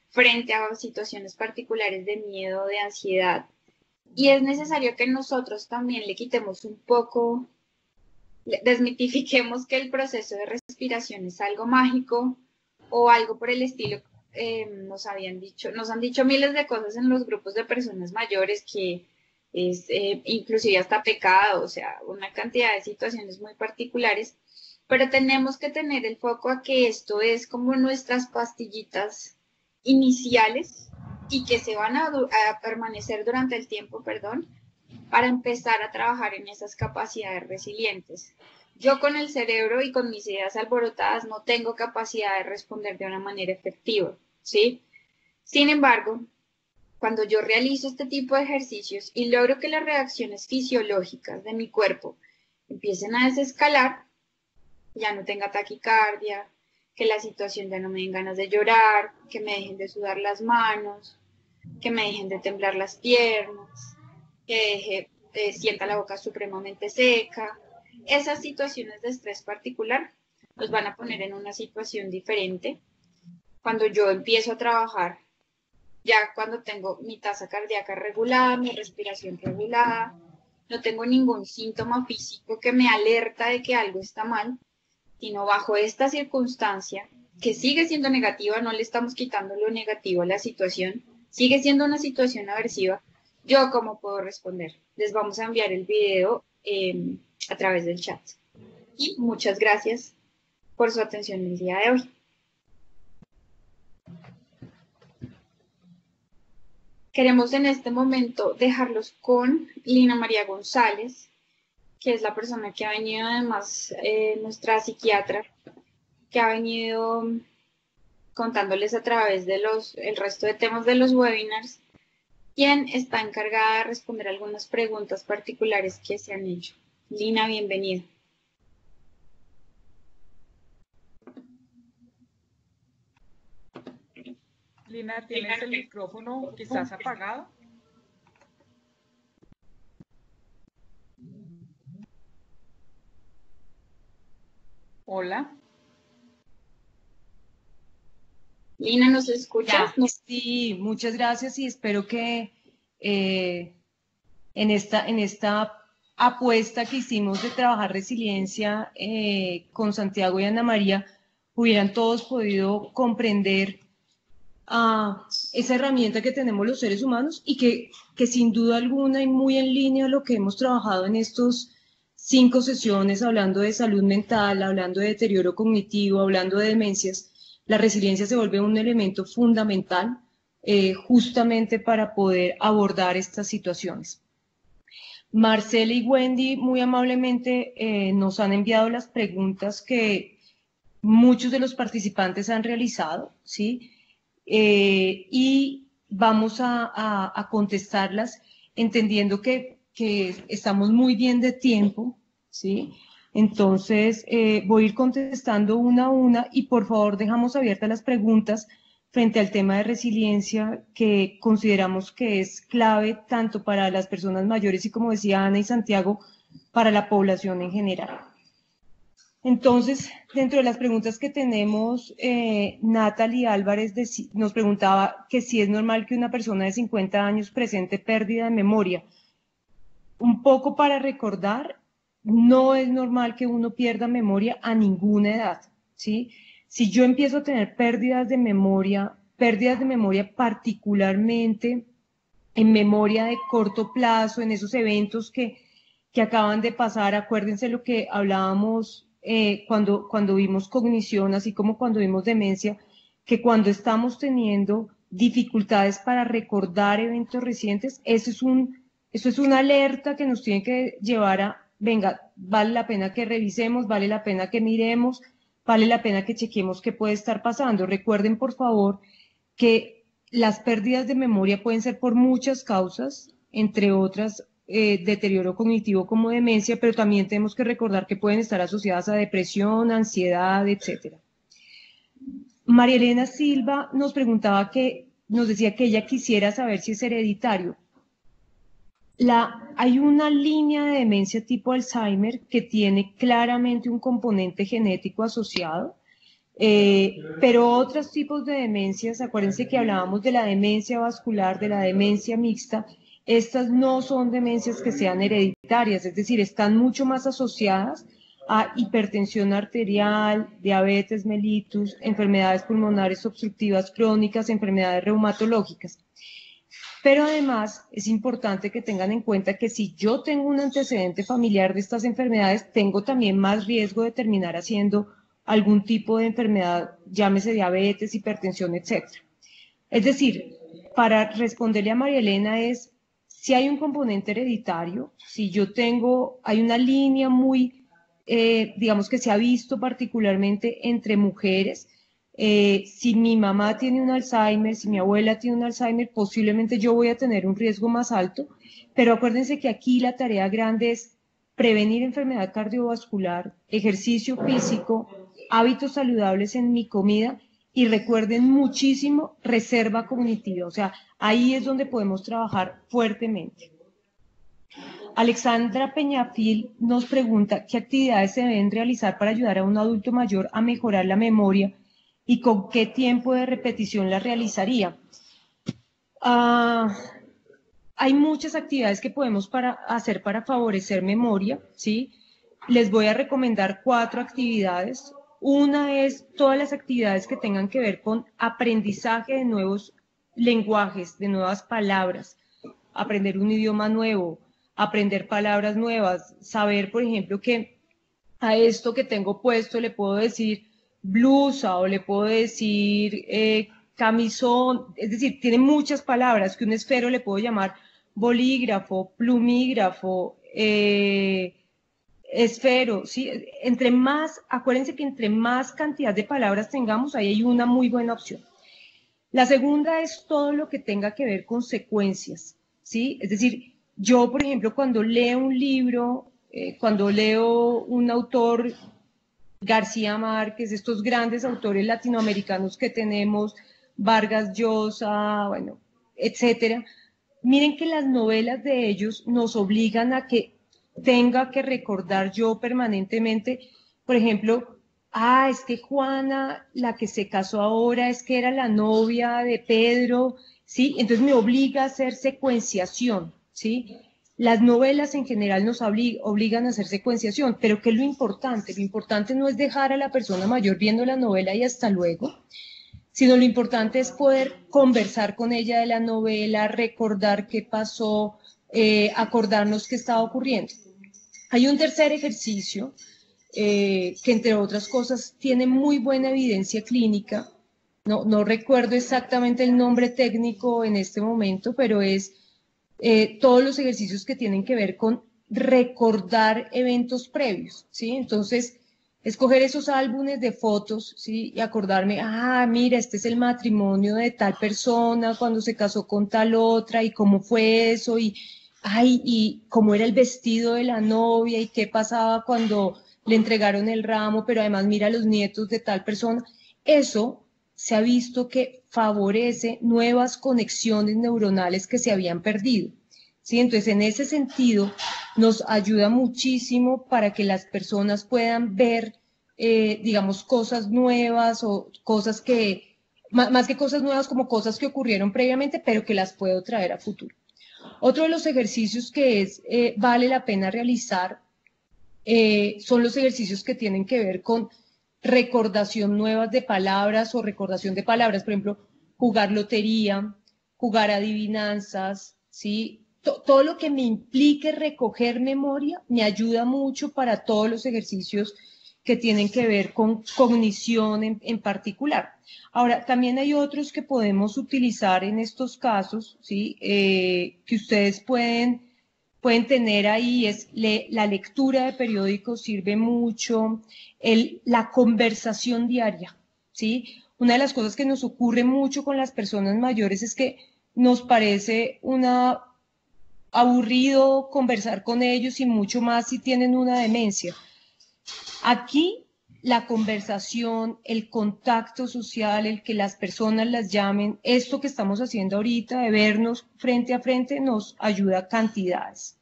frente a situaciones particulares de miedo, de ansiedad. Y es necesario que nosotros también le quitemos un poco, desmitifiquemos que el proceso de respiración es algo mágico o algo por el estilo. Nos han dicho miles de cosas en los grupos de personas mayores que es inclusive hasta pecado, o sea, una cantidad de situaciones muy particulares, pero tenemos que tener el foco a que esto es como nuestras pastillitas iniciales y que se van a permanecer durante el tiempo, para empezar a trabajar en esas capacidades resilientes. Yo con el cerebro y con mis ideas alborotadas no tengo capacidad de responder de una manera efectiva, ¿sí? Sin embargo, cuando yo realizo este tipo de ejercicios y logro que las reacciones fisiológicas de mi cuerpo empiecen a desescalar, ya no tenga taquicardia, que la situación ya no me den ganas de llorar, que me dejen de sudar las manos, que me dejen de temblar las piernas, que sienta la boca supremamente seca. Esas situaciones de estrés particular los van a poner en una situación diferente. Cuando yo empiezo a trabajar, ya cuando tengo mi tasa cardíaca regulada, mi respiración regulada, no tengo ningún síntoma físico que me alerta de que algo está mal, sino bajo esta circunstancia, que sigue siendo negativa, no le estamos quitando lo negativo a la situación, sigue siendo una situación aversiva, yo cómo puedo responder. Les vamos a enviar el video a través del chat. Y muchas gracias por su atención el día de hoy. Queremos en este momento dejarlos con Lina María González, que es la persona que ha venido, además, nuestra psiquiatra, que ha venido contándoles a través de el resto de temas de los webinars, quien está encargada de responder algunas preguntas particulares que se han hecho. Lina, bienvenida. Lina, ¿tienes el micrófono quizás apagado? Hola. Lina, ¿nos escuchas? Sí, muchas gracias y espero que en esta apuesta que hicimos de trabajar resiliencia con Santiago y Ana María, hubieran todos podido comprender esa herramienta que tenemos los seres humanos y que sin duda alguna y muy en línea a lo que hemos trabajado en estos 5 sesiones, hablando de salud mental, hablando de deterioro cognitivo, hablando de demencias, la resiliencia se vuelve un elemento fundamental justamente para poder abordar estas situaciones. Marcela y Wendy muy amablemente nos han enviado las preguntas que muchos de los participantes han realizado, ¿sí? Y vamos a contestarlas entendiendo que estamos muy bien de tiempo, ¿sí? Entonces, voy a ir contestando una a una y por favor dejamos abiertas las preguntas frente al tema de resiliencia que consideramos que es clave tanto para las personas mayores y, como decía Ana y Santiago, para la población en general. Entonces, dentro de las preguntas que tenemos, Natalie Álvarez nos preguntaba que si es normal que una persona de 50 años presente pérdida de memoria. Un poco para recordar, no es normal que uno pierda memoria a ninguna edad, ¿sí? Si yo empiezo a tener pérdidas de memoria particularmente en memoria de corto plazo, en esos eventos que acaban de pasar, acuérdense lo que hablábamos cuando vimos cognición, así como cuando vimos demencia, que cuando estamos teniendo dificultades para recordar eventos recientes, eso es una alerta que nos tiene que llevar a, venga, vale la pena que revisemos, vale la pena que miremos, vale la pena que chequemos qué puede estar pasando. Recuerden, por favor, que las pérdidas de memoria pueden ser por muchas causas, entre otras, deterioro cognitivo como demencia, pero también tenemos que recordar que pueden estar asociadas a depresión, ansiedad, etc. María Elena Silva nos decía que ella quisiera saber si es hereditario. Hay una línea de demencia tipo Alzheimer que tiene claramente un componente genético asociado, pero otros tipos de demencias, acuérdense que hablábamos de la demencia vascular, de la demencia mixta, estas no son demencias que sean hereditarias, es decir, están mucho más asociadas a hipertensión arterial, diabetes mellitus, enfermedades pulmonares obstructivas crónicas, enfermedades reumatológicas. Pero además es importante que tengan en cuenta que si yo tengo un antecedente familiar de estas enfermedades, tengo también más riesgo de terminar haciendo algún tipo de enfermedad, llámese diabetes, hipertensión, etc. Es decir, para responderle a María Elena Si hay un componente hereditario, si yo tengo, hay una línea muy, digamos que se ha visto particularmente entre mujeres. Si mi mamá tiene un Alzheimer, si mi abuela tiene un Alzheimer, posiblemente yo voy a tener un riesgo más alto, pero acuérdense que aquí la tarea grande es prevenir enfermedad cardiovascular, ejercicio físico, hábitos saludables en mi comida y recuerden muchísimo reserva cognitiva, o sea, ahí es donde podemos trabajar fuertemente. Alexandra Peñafil nos pregunta qué actividades se deben realizar para ayudar a un adulto mayor a mejorar la memoria y con qué tiempo de repetición la realizaría. Hay muchas actividades que podemos hacer para favorecer memoria, ¿sí? Les voy a recomendar 4 actividades. Una es todas las actividades que tengan que ver con aprendizaje de nuevos lenguajes, de nuevas palabras, aprender un idioma nuevo, aprender palabras nuevas, saber, por ejemplo, que a esto que tengo puesto le puedo decir blusa o le puedo decir camisón, es decir, tiene muchas palabras que un esfero le puedo llamar bolígrafo, plumígrafo, esfero, ¿sí? Entre más, acuérdense que entre más cantidad de palabras tengamos, ahí hay una muy buena opción. La segunda es todo lo que tenga que ver con secuencias, ¿sí? Es decir, yo, por ejemplo, cuando leo un libro, cuando leo un autor, García Márquez, estos grandes autores latinoamericanos que tenemos, Vargas Llosa, bueno, etcétera, miren que las novelas de ellos nos obligan a que tenga que recordar yo permanentemente, por ejemplo, es que Juana, la que se casó ahora, es que era la novia de Pedro, ¿sí? Entonces me obliga a hacer secuenciación, ¿sí? Las novelas en general nos obligan a hacer secuenciación, pero ¿qué es lo importante? Lo importante no es dejar a la persona mayor viendo la novela y hasta luego, sino lo importante es poder conversar con ella de la novela, recordar qué pasó, acordarnos qué estaba ocurriendo. Hay un tercer ejercicio que, entre otras cosas, tiene muy buena evidencia clínica. No recuerdo exactamente el nombre técnico en este momento, pero es todos los ejercicios que tienen que ver con recordar eventos previos, ¿sí? Entonces, escoger esos álbumes de fotos, ¿sí? Y acordarme, mira, este es el matrimonio de tal persona cuando se casó con tal otra y cómo fue eso y cómo era el vestido de la novia y qué pasaba cuando le entregaron el ramo, pero además mira los nietos de tal persona. Eso se ha visto que favorece nuevas conexiones neuronales que se habían perdido, ¿sí? Entonces, en ese sentido, nos ayuda muchísimo para que las personas puedan ver, digamos, cosas nuevas o cosas que, más que cosas nuevas, como cosas que ocurrieron previamente, pero que las puedo traer a futuro. Otro de los ejercicios que vale la pena realizar son los ejercicios que tienen que ver con recordación nuevas de palabras o recordación de palabras, por ejemplo, jugar lotería, jugar adivinanzas, ¿sí? Todo lo que me implique recoger memoria me ayuda mucho para todos los ejercicios que tienen que ver con cognición en particular. Ahora, también hay otros que podemos utilizar en estos casos, ¿sí? Que ustedes pueden tener ahí, la lectura de periódicos sirve mucho, la conversación diaria, ¿sí? Una de las cosas que nos ocurre mucho con las personas mayores es que nos parece aburrido conversar con ellos y mucho más si tienen una demencia. Aquí la conversación, el contacto social, el que las personas las llamen, esto que estamos haciendo ahorita de vernos frente a frente nos ayuda cantidades.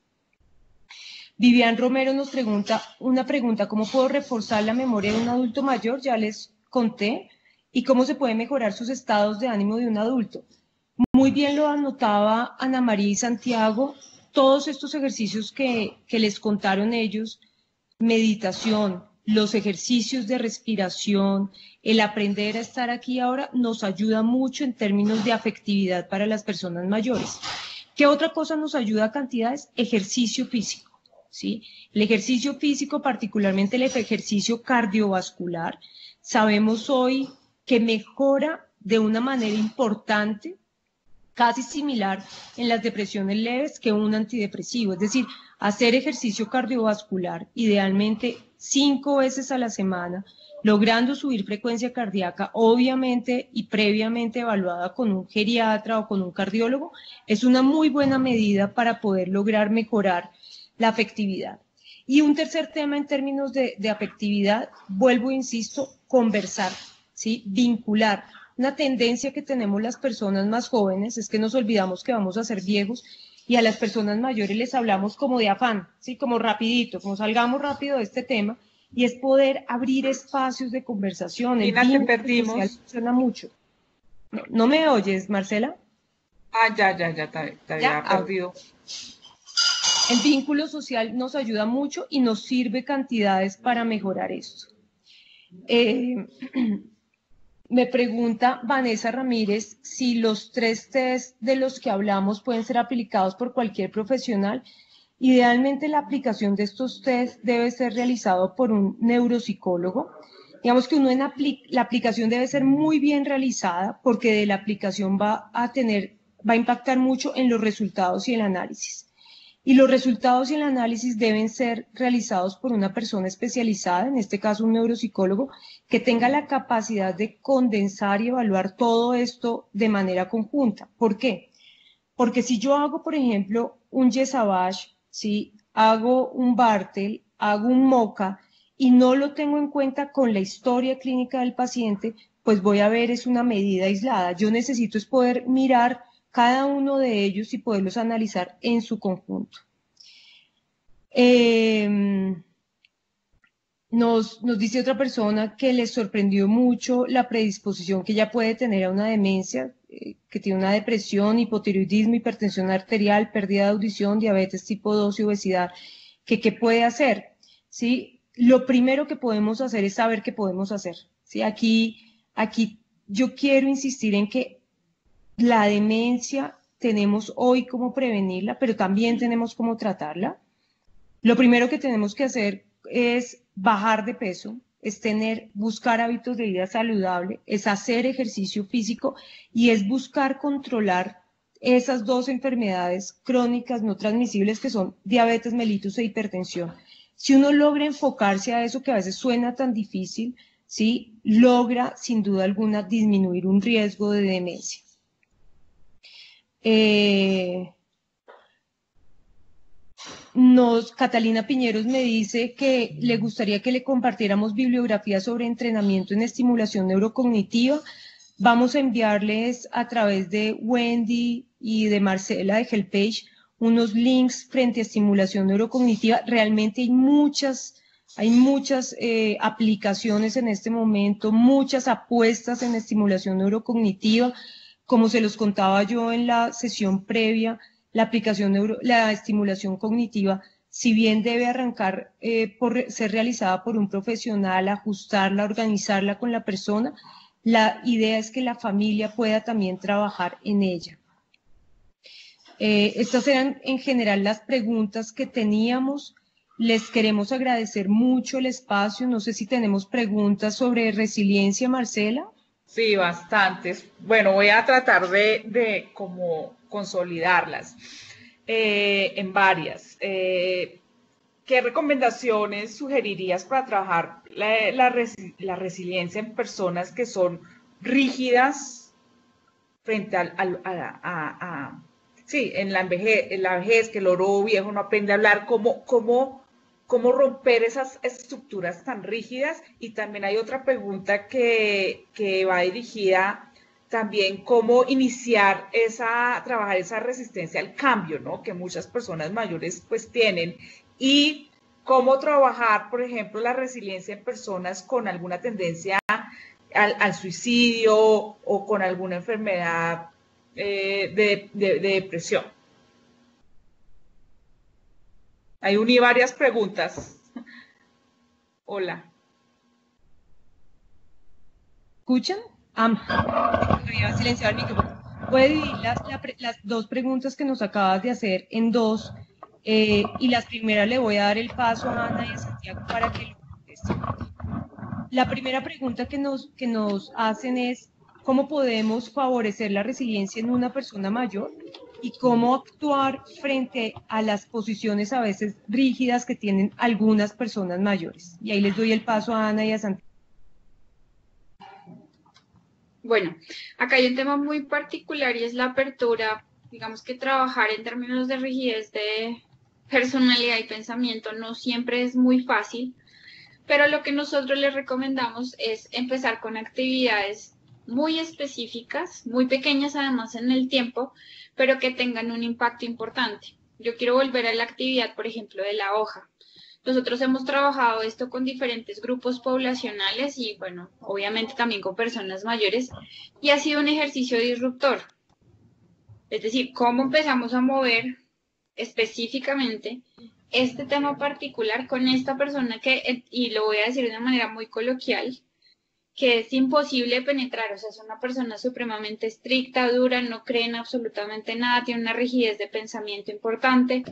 Vivian Romero nos pregunta una pregunta, ¿cómo puedo reforzar la memoria de un adulto mayor? Ya les conté. ¿Y cómo se puede mejorar sus estados de ánimo de un adulto? Muy bien lo anotaba Ana María y Santiago, todos estos ejercicios que les contaron ellos, meditación, los ejercicios de respiración, el aprender a estar aquí ahora, nos ayuda mucho en términos de afectividad para las personas mayores. ¿Qué otra cosa nos ayuda a cantidades? Ejercicio físico, ¿sí? El ejercicio físico, particularmente el ejercicio cardiovascular, sabemos hoy que mejora de una manera importante casi similar en las depresiones leves que un antidepresivo, es decir, hacer ejercicio cardiovascular, idealmente 5 veces a la semana, logrando subir frecuencia cardíaca, obviamente y previamente evaluada con un geriatra o con un cardiólogo, es una muy buena medida para poder lograr mejorar la afectividad. Y un tercer tema en términos de afectividad, vuelvo e insisto, conversar, ¿sí? Vincular. Una tendencia que tenemos las personas más jóvenes es que nos olvidamos que vamos a ser viejos y a las personas mayores les hablamos como de afán, ¿sí? Como rapidito, como salgamos rápido de este tema, y es poder abrir espacios de conversación. El Lina, te vínculo social perdimos. funciona mucho. ¿No me oyes, Marcela? Ya, te había perdido. El vínculo social nos ayuda mucho y nos sirve cantidades para mejorar esto. Me pregunta Vanessa Ramírez si los 3 test de los que hablamos pueden ser aplicados por cualquier profesional. Idealmente la aplicación de estos test debe ser realizado por un neuropsicólogo. Digamos que la aplicación debe ser muy bien realizada porque de la aplicación va a impactar mucho en los resultados y el análisis. Y los resultados y el análisis deben ser realizados por una persona especializada, en este caso un neuropsicólogo, que tenga la capacidad de condensar y evaluar todo esto de manera conjunta. ¿Por qué? Porque si yo hago, por ejemplo, un Yesavage, ¿sí? Hago un Bartel, hago un MOCA y no lo tengo en cuenta con la historia clínica del paciente, pues voy a ver es una medida aislada. Yo necesito es poder mirar cada uno de ellos y poderlos analizar en su conjunto. Nos dice otra persona que les sorprendió mucho la predisposición que ella puede tener a una demencia, que tiene una depresión, hipotiroidismo, hipertensión arterial, pérdida de audición, diabetes tipo 2 y obesidad. ¿Qué puede hacer? ¿Sí? Lo primero que podemos hacer es saber qué podemos hacer. ¿Sí? Aquí yo quiero insistir en que la demencia tenemos hoy cómo prevenirla, pero también tenemos cómo tratarla. Lo primero que tenemos que hacer es bajar de peso, es buscar hábitos de vida saludable, es hacer ejercicio físico y es buscar controlar esas 2 enfermedades crónicas no transmisibles que son diabetes mellitus e hipertensión. Si uno logra enfocarse a eso que a veces suena tan difícil, ¿sí? Logra sin duda alguna disminuir un riesgo de demencia. Catalina Piñeros me dice que le gustaría que le compartiéramos bibliografía sobre entrenamiento en estimulación neurocognitiva. Vamos a enviarles a través de Wendy y de Marcela de HelpAge unos links frente a estimulación neurocognitiva. Realmente hay muchas aplicaciones en este momento, muchas apuestas en estimulación neurocognitiva. Como se los contaba yo en la sesión previa, la estimulación cognitiva, si bien debe arrancar por ser realizada por un profesional, ajustarla, organizarla con la persona, la idea es que la familia pueda también trabajar en ella. Estas eran en general las preguntas que teníamos. Les queremos agradecer mucho el espacio. No sé si tenemos preguntas sobre resiliencia, Marcela. Sí, bastantes. Bueno, voy a tratar de como consolidarlas en varias. ¿Qué recomendaciones sugerirías para trabajar la resiliencia en personas que son rígidas frente sí, en la vejez, que el oro viejo no aprende a hablar? ¿Cómo romper esas estructuras tan rígidas? Y también hay otra pregunta que va dirigida también, cómo iniciar trabajar esa resistencia al cambio, ¿no? Que muchas personas mayores pues tienen, y cómo trabajar, por ejemplo, la resiliencia en personas con alguna tendencia al suicidio o con alguna enfermedad de depresión. Ahí uní varias preguntas. Hola. ¿Escuchan? Había silenciado el micrófono. Voy a dividir las 2 preguntas que nos acabas de hacer en 2, y las primeras le voy a dar el paso a Ana y a Santiago para que lo contesten. La primera pregunta que nos hacen es, cómo podemos favorecer la resiliencia en una persona mayor y cómo actuar frente a las posiciones a veces rígidas que tienen algunas personas mayores. Y ahí les doy el paso a Ana y a Santiago. Bueno, acá hay un tema muy particular y es la apertura. Digamos que trabajar en términos de rigidez de personalidad y pensamiento no siempre es muy fácil, pero lo que nosotros les recomendamos es empezar con actividades muy específicas, muy pequeñas además en el tiempo, pero que tengan un impacto importante. Yo quiero volver a la actividad, por ejemplo, de la hoja. Nosotros hemos trabajado esto con diferentes grupos poblacionales y, bueno, obviamente también con personas mayores, y ha sido un ejercicio disruptor. Es decir, cómo empezamos a mover específicamente este tema particular con esta persona que, y lo voy a decir de una manera muy coloquial, que es imposible penetrar. O sea, es una persona supremamente estricta, dura, no cree en absolutamente nada, tiene una rigidez de pensamiento importante.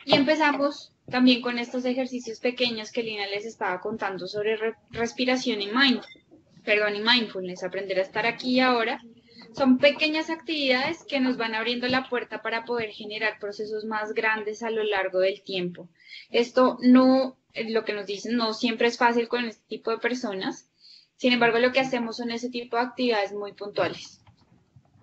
Y empezamos también con estos ejercicios pequeños que Lina les estaba contando sobre respiración y mindfulness, aprender a estar aquí y ahora. Son pequeñas actividades que nos van abriendo la puerta para poder generar procesos más grandes a lo largo del tiempo. Esto no, lo que nos dicen, no siempre es fácil con este tipo de personas. Sin embargo, lo que hacemos son ese tipo de actividades muy puntuales.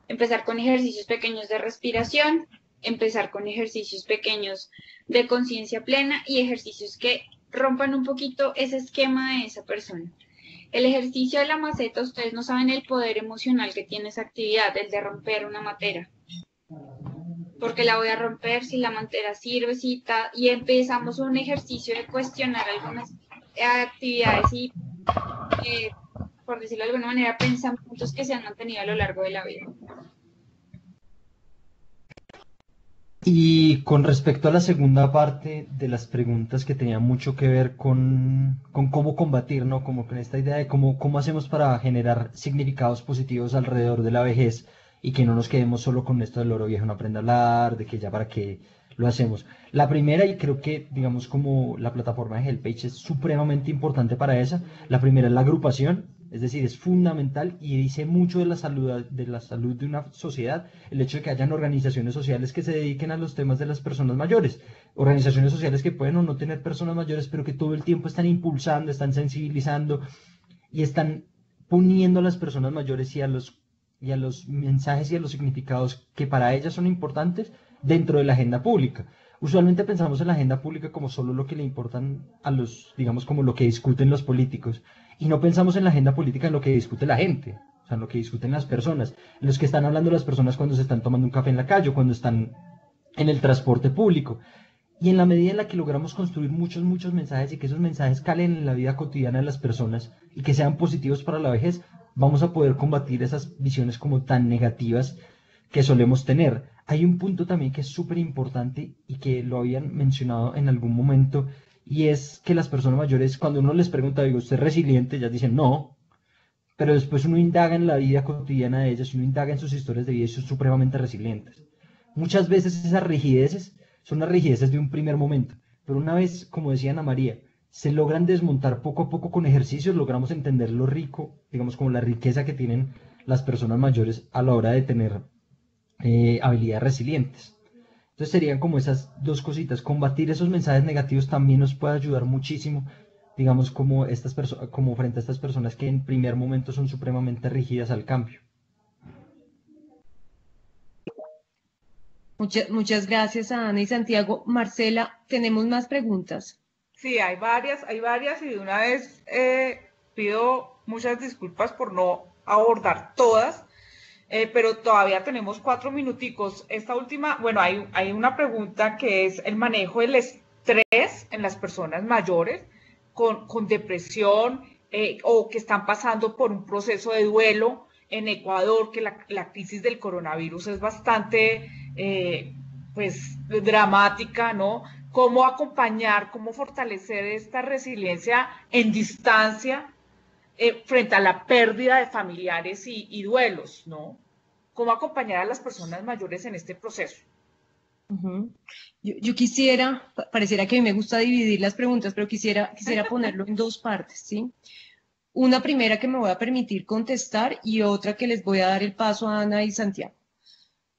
Empezar con ejercicios pequeños de respiración, empezar con ejercicios pequeños de conciencia plena y ejercicios que rompan un poquito ese esquema de esa persona. El ejercicio de la maceta, ustedes no saben el poder emocional que tiene esa actividad, el de romper una matera. Porque la voy a romper, si la matera sirve, y empezamos un ejercicio de cuestionar algunas actividades y, por decirlo de alguna manera, pensamientos que se han mantenido a lo largo de la vida. Y con respecto a la segunda parte de las preguntas que tenían mucho que ver con cómo combatir, ¿no? Como con esta idea de cómo hacemos para generar significados positivos alrededor de la vejez y que no nos quedemos solo con esto del loro viejo no aprende a hablar, de que ya para qué lo hacemos. La primera, y creo que, digamos, como la plataforma de HelpAge es supremamente importante para esa, la primera es la agrupación. Es decir, es fundamental y dice mucho de la salud de una sociedad el hecho de que hayan organizaciones sociales que se dediquen a los temas de las personas mayores. Organizaciones sociales que pueden o no tener personas mayores, pero que todo el tiempo están impulsando, están sensibilizando y están poniendo a las personas mayores y a los mensajes y a los significados que para ellas son importantes dentro de la agenda pública. Usualmente pensamos en la agenda pública como solo lo que le importan a los, digamos, como lo que discuten los políticos, y no pensamos en la agenda política en lo que discute la gente, o sea, en lo que discuten las personas, en los que están hablando las personas cuando se están tomando un café en la calle, o cuando están en el transporte público. Y en la medida en la que logramos construir muchos mensajes y que esos mensajes calen en la vida cotidiana de las personas y que sean positivos para la vejez, vamos a poder combatir esas visiones como tan negativas que solemos tener. Hay un punto también que es súper importante y que lo habían mencionado en algún momento, y es que las personas mayores, cuando uno les pregunta, digo, ¿usted es resiliente? Ellas dicen no, pero después uno indaga en la vida cotidiana de ellas, uno indaga en sus historias de vida y son supremamente resilientes. Muchas veces esas rigideces son las rigideces de un primer momento, pero una vez, como decía Ana María, se logran desmontar poco a poco con ejercicios, logramos entender lo rico, digamos, como la riqueza que tienen las personas mayores a la hora de tener habilidades resilientes. Entonces serían como esas dos cositas. Combatir esos mensajes negativos también nos puede ayudar muchísimo, digamos, como frente a estas personas que en primer momento son supremamente rígidas al cambio. Muchas gracias a Ana y Santiago. Marcela, tenemos más preguntas. Sí, hay varias y de una vez pido muchas disculpas por no abordar todas, pero todavía tenemos 4 minuticos. Esta última, bueno, hay una pregunta que es el manejo del estrés en las personas mayores con depresión o que están pasando por un proceso de duelo. En Ecuador, que la crisis del coronavirus es bastante, pues, dramática, ¿no? Cómo acompañar, cómo fortalecer esta resiliencia en distancia frente a la pérdida de familiares y duelos, ¿no? Cómo acompañar a las personas mayores en este proceso. Yo quisiera, pareciera que a mí me gusta dividir las preguntas, pero quisiera ponerlo en dos partes, ¿sí? Una primera que me voy a permitir contestar y otra que les voy a dar el paso a Ana y Santiago.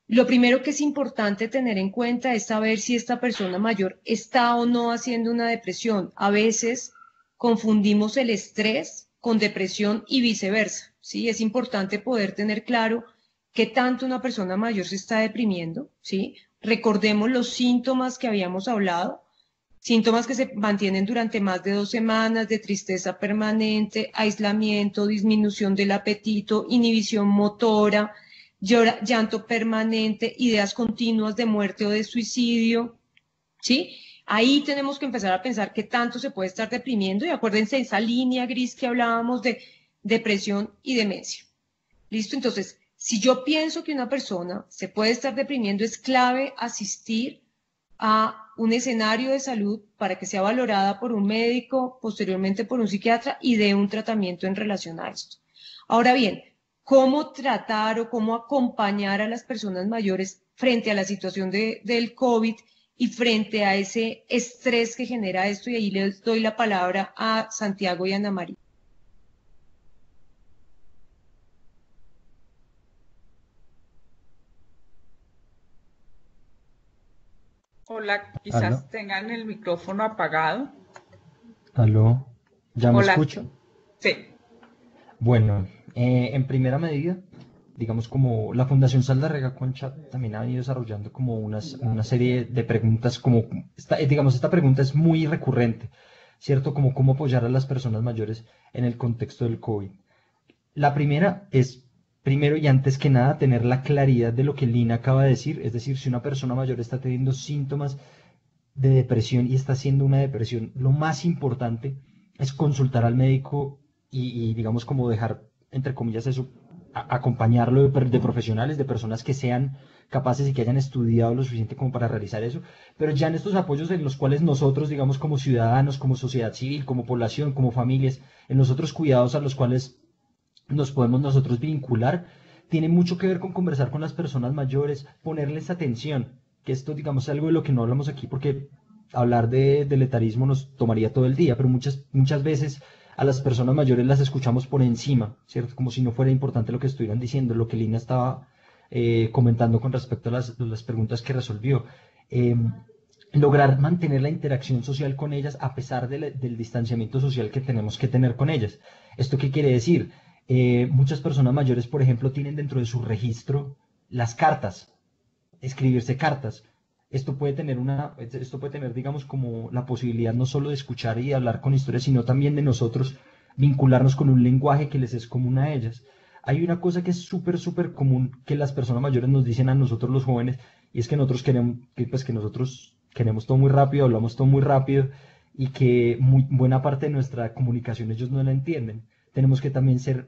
Lo primero que es importante tener en cuenta es saber si esta persona mayor está o no haciendo una depresión. A veces confundimos el estrés con depresión y viceversa, ¿sí? Es importante poder tener claro qué tanto una persona mayor se está deprimiendo, ¿sí? Recordemos los síntomas que habíamos hablado. Síntomas que se mantienen durante más de 2 semanas, de tristeza permanente, aislamiento, disminución del apetito, inhibición motora, llanto permanente, ideas continuas de muerte o de suicidio, ¿sí? Ahí tenemos que empezar a pensar qué tanto se puede estar deprimiendo y acuérdense esa línea gris que hablábamos de depresión y demencia. ¿Listo? Entonces, si yo pienso que una persona se puede estar deprimiendo, es clave asistir a un escenario de salud para que sea valorada por un médico, posteriormente por un psiquiatra y dé un tratamiento en relación a esto. Ahora bien, ¿cómo tratar o cómo acompañar a las personas mayores frente a la situación del COVID y frente a ese estrés que genera esto? Y ahí les doy la palabra a Santiago y a Ana María. Hola, ¿Aló? quizás tengan el micrófono apagado. ¿Aló? ¿Ya me Hola, escucho? sí. Bueno, en primera medida, digamos como la Fundación Saldarriaga Concha también ha venido desarrollando como una serie de preguntas, como, digamos, esta pregunta es muy recurrente, ¿cierto? Como cómo apoyar a las personas mayores en el contexto del COVID. La primera es, primero y antes que nada, tener la claridad de lo que Lina acaba de decir, es decir, si una persona mayor está teniendo síntomas de depresión y está haciendo una depresión, lo más importante es consultar al médico digamos como dejar, entre comillas, eso, acompañarlo de profesionales, de personas que sean capaces y que hayan estudiado lo suficiente como para realizar eso, pero ya en estos apoyos en los cuales nosotros, digamos, como ciudadanos, como sociedad civil, como población, como familias, en los otros cuidados a los cuales nos podemos nosotros vincular, tiene mucho que ver con conversar con las personas mayores, ponerles atención, que esto digamos es algo de lo que no hablamos aquí porque hablar del etarismo nos tomaría todo el día, pero muchas veces a las personas mayores las escuchamos por encima, ¿cierto? Como si no fuera importante lo que estuvieran diciendo, lo que Lina estaba comentando con respecto a las preguntas que resolvió. Eh, Lograr mantener la interacción social con ellas a pesar del distanciamiento social que tenemos que tener con ellas. ¿Esto qué quiere decir? Muchas personas mayores, por ejemplo, tienen dentro de su registro las cartas, escribirse cartas. Esto puede tener, digamos, como la posibilidad no solo de escuchar y de hablar con historias, sino también de nosotros vincularnos con un lenguaje que les es común a ellas. Hay una cosa que es súper, súper común que las personas mayores nos dicen a nosotros los jóvenes, y es que nosotros queremos, que nosotros queremos todo muy rápido, hablamos todo muy rápido, y que buena parte de nuestra comunicación ellos no la entienden. Tenemos que también ser,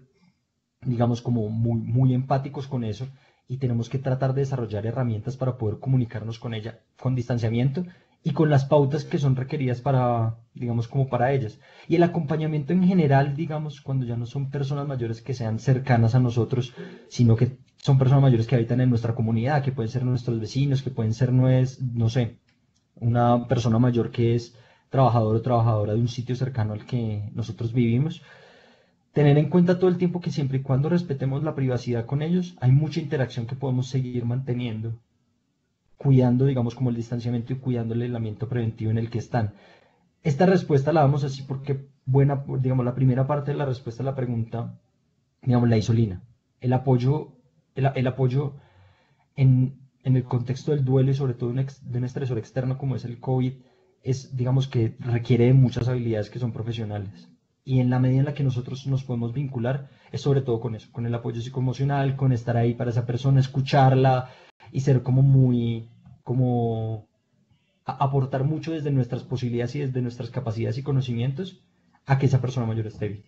digamos, como muy, muy empáticos con eso y tenemos que tratar de desarrollar herramientas para poder comunicarnos con ella con distanciamiento y con las pautas que son requeridas para, digamos, como para ellas. Y el acompañamiento en general, digamos, cuando ya no son personas mayores que sean cercanas a nosotros, sino que son personas mayores que habitan en nuestra comunidad, que pueden ser nuestros vecinos, que pueden ser, no sé, una persona mayor que es trabajador o trabajadora de un sitio cercano al que nosotros vivimos. Tener en cuenta todo el tiempo que siempre y cuando respetemos la privacidad con ellos, hay mucha interacción que podemos seguir manteniendo, cuidando, digamos, como el distanciamiento y cuidando el aislamiento preventivo en el que están. Esta respuesta la damos así porque, digamos, la primera parte de la respuesta a la pregunta, digamos, la hizo Lina. El apoyo en el contexto del duelo y sobre todo de un estresor externo como es el COVID, es, digamos que requiere de muchas habilidades que son profesionales. Y en la medida en la que nosotros nos podemos vincular, es sobre todo con eso, con el apoyo psicoemocional, con estar ahí para esa persona, escucharla y ser como muy, como aportar mucho desde nuestras posibilidades y desde nuestras capacidades y conocimientos a que esa persona mayor esté bien.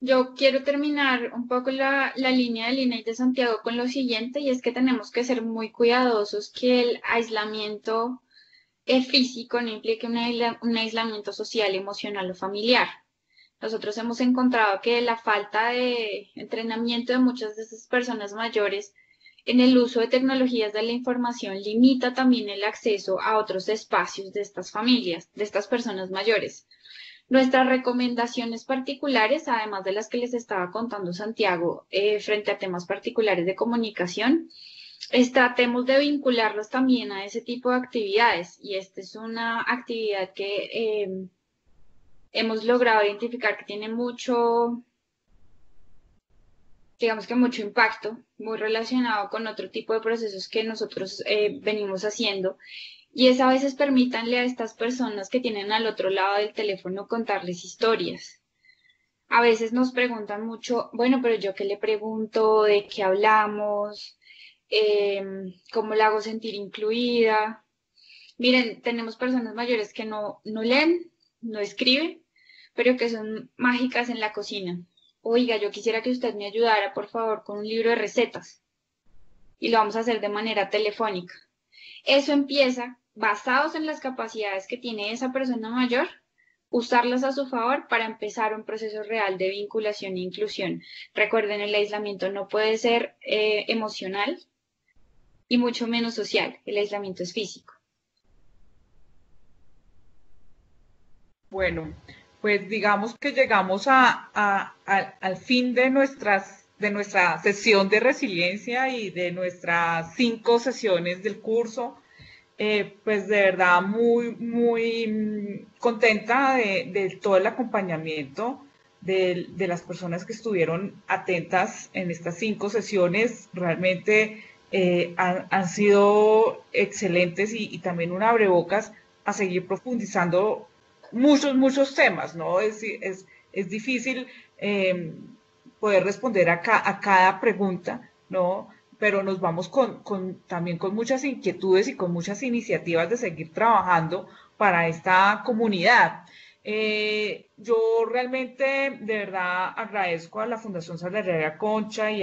Yo quiero terminar un poco la línea de Lina y de Santiago con lo siguiente, y es que tenemos que ser muy cuidadosos que el aislamiento físico no implique un aislamiento social, emocional o familiar. Nosotros hemos encontrado que la falta de entrenamiento de muchas de esas personas mayores en el uso de tecnologías de la información limita también el acceso a otros espacios de estas familias, de estas personas mayores. Nuestras recomendaciones particulares, además de las que les estaba contando Santiago, frente a temas particulares de comunicación, tratemos de vincularlos también a ese tipo de actividades. Y esta es una actividad que hemos logrado identificar que tiene mucho, digamos que mucho impacto, muy relacionado con otro tipo de procesos que nosotros venimos haciendo. Y es a veces permítanle a estas personas que tienen al otro lado del teléfono contarles historias. A veces nos preguntan mucho, bueno, pero yo qué le pregunto, de qué hablamos, cómo la hago sentir incluida. Miren, tenemos personas mayores que no leen, no escriben, pero que son mágicas en la cocina. Oiga, yo quisiera que usted me ayudara, por favor, con un libro de recetas. Y lo vamos a hacer de manera telefónica. Eso empieza, basados en las capacidades que tiene esa persona mayor, usarlas a su favor para empezar un proceso real de vinculación e inclusión. Recuerden, el aislamiento no puede ser emocional y mucho menos social. El aislamiento es físico. Bueno, pues digamos que llegamos al fin de nuestra sesión de resiliencia y de nuestras 5 sesiones del curso. Pues de verdad muy contenta de todo el acompañamiento de las personas que estuvieron atentas en estas 5 sesiones. Realmente han sido excelentes y también un abrebocas a seguir profundizando muchos temas, ¿no? Es difícil poder responder a cada pregunta, ¿no? Pero nos vamos también con muchas inquietudes y con muchas iniciativas de seguir trabajando para esta comunidad. Yo realmente de verdad agradezco a la Fundación Saldaña Concha y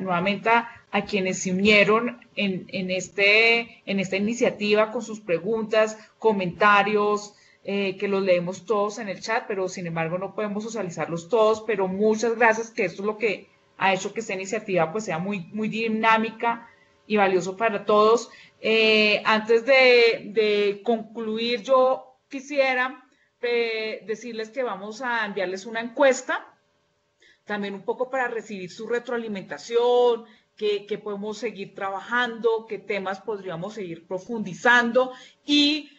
nuevamente a quienes se unieron en esta iniciativa con sus preguntas, comentarios, que los leemos todos en el chat, pero sin embargo no podemos socializarlos todos, pero muchas gracias, que esto es lo que ha hecho que esta iniciativa pues sea muy dinámica y valioso para todos. Antes de concluir, yo quisiera decirles que vamos a enviarles una encuesta, también un poco para recibir su retroalimentación, qué podemos seguir trabajando, qué temas podríamos seguir profundizando, y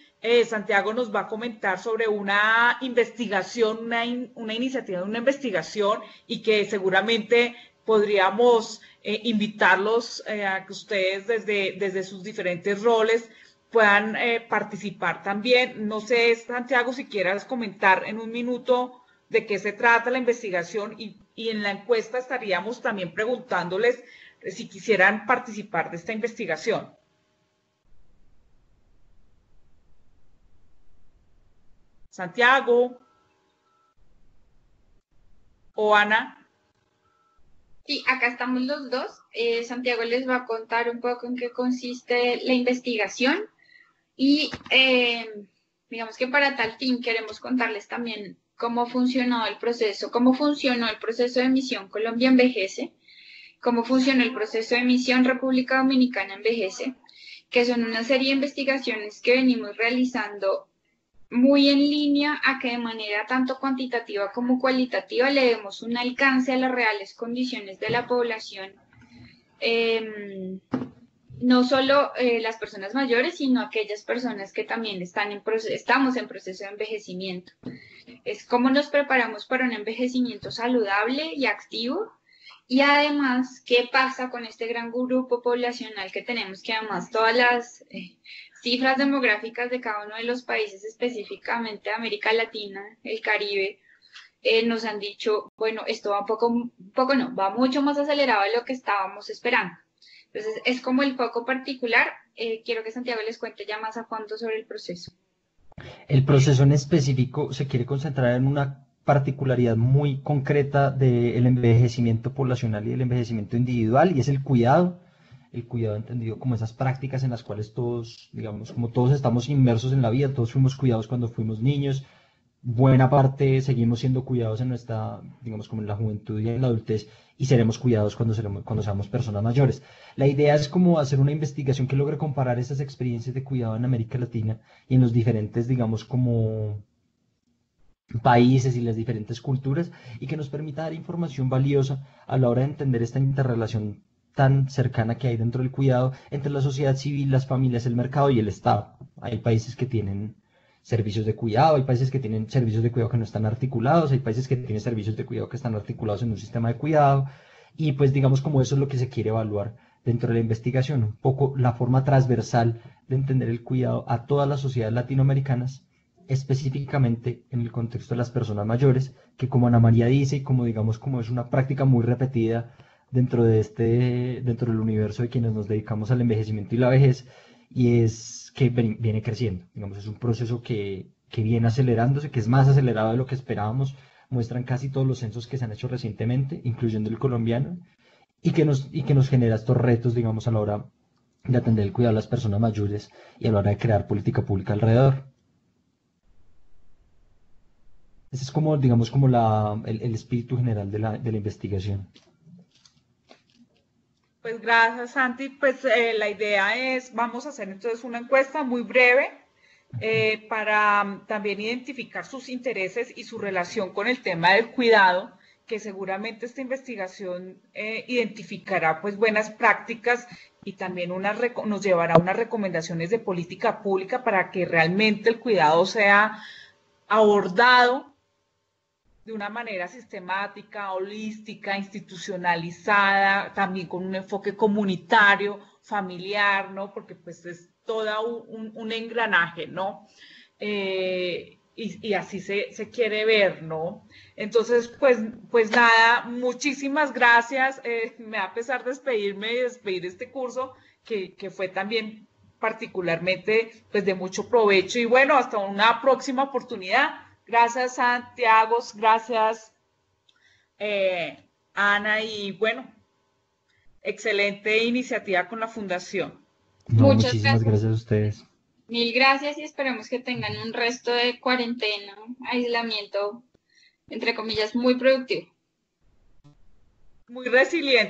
Santiago nos va a comentar sobre una investigación, una iniciativa de una investigación, y que seguramente podríamos invitarlos a que ustedes desde sus diferentes roles puedan participar también. No sé, Santiago, si quieras comentar en un minuto de qué se trata la investigación, y en la encuesta estaríamos también preguntándoles si quisieran participar de esta investigación. Santiago o Ana. Sí, acá estamos los dos. Santiago les va a contar un poco en qué consiste la investigación y digamos que para tal fin queremos contarles también cómo funcionó el proceso de emisión Colombia Envejece, cómo funcionó el proceso de emisión República Dominicana Envejece, que son una serie de investigaciones que venimos realizando muy en línea a que de manera tanto cuantitativa como cualitativa le demos un alcance a las reales condiciones de la población, no solo las personas mayores, sino aquellas personas que también estamos en proceso de envejecimiento. Es cómo nos preparamos para un envejecimiento saludable y activo, y además qué pasa con este gran grupo poblacional que tenemos, que además todas las cifras demográficas de cada uno de los países, específicamente de América Latina, el Caribe, nos han dicho, bueno, esto va va mucho más acelerado de lo que estábamos esperando. Entonces, es como el foco particular. Quiero que Santiago les cuente ya más a fondo sobre el proceso. El proceso en específico se quiere concentrar en una particularidad muy concreta del envejecimiento poblacional y el envejecimiento individual, y es el cuidado entendido como esas prácticas en las cuales todos, digamos, como todos estamos inmersos en la vida, todos fuimos cuidados cuando fuimos niños, buena parte seguimos siendo cuidados en nuestra, digamos, como en la juventud y en la adultez, y seremos cuidados cuando seamos personas mayores. La idea es como hacer una investigación que logre comparar esas experiencias de cuidado en América Latina y en los diferentes, digamos, como países y las diferentes culturas y que nos permita dar información valiosa a la hora de entender esta interrelación tan cercana que hay dentro del cuidado entre la sociedad civil, las familias, el mercado y el Estado. Hay países que tienen servicios de cuidado, hay países que tienen servicios de cuidado que no están articulados, hay países que tienen servicios de cuidado que están articulados en un sistema de cuidado y pues digamos como eso es lo que se quiere evaluar dentro de la investigación, un poco la forma transversal de entender el cuidado a todas las sociedades latinoamericanas, específicamente en el contexto de las personas mayores, que como Ana María dice y como digamos como es una práctica muy repetida dentro del universo de quienes nos dedicamos al envejecimiento y la vejez, y es que viene creciendo. Digamos, es un proceso que viene acelerándose, que es más acelerado de lo que esperábamos, muestran casi todos los censos que se han hecho recientemente, incluyendo el colombiano, y que nos genera estos retos, digamos, a la hora de atender el cuidado de las personas mayores y a la hora de crear política pública alrededor. Ese es como, digamos, como el espíritu general de la investigación. Pues gracias, Santi. Pues la idea es, vamos a hacer entonces una encuesta muy breve para también identificar sus intereses y su relación con el tema del cuidado, que seguramente esta investigación identificará pues buenas prácticas y también nos llevará a unas recomendaciones de política pública para que realmente el cuidado sea abordado de una manera sistemática, holística, institucionalizada, también con un enfoque comunitario, familiar, ¿no? Porque pues es todo un engranaje, ¿no? Y así se quiere ver, ¿no? Entonces, pues nada, muchísimas gracias. Me da pesar despedirme y despedir este curso, que fue también particularmente pues de mucho provecho. Y bueno, hasta una próxima oportunidad. Gracias, Santiago, gracias, Ana, y bueno, excelente iniciativa con la Fundación. No, Muchas muchísimas gracias. gracias a ustedes. Mil gracias y esperemos que tengan un resto de cuarentena, aislamiento, entre comillas, muy productivo. Muy resiliente.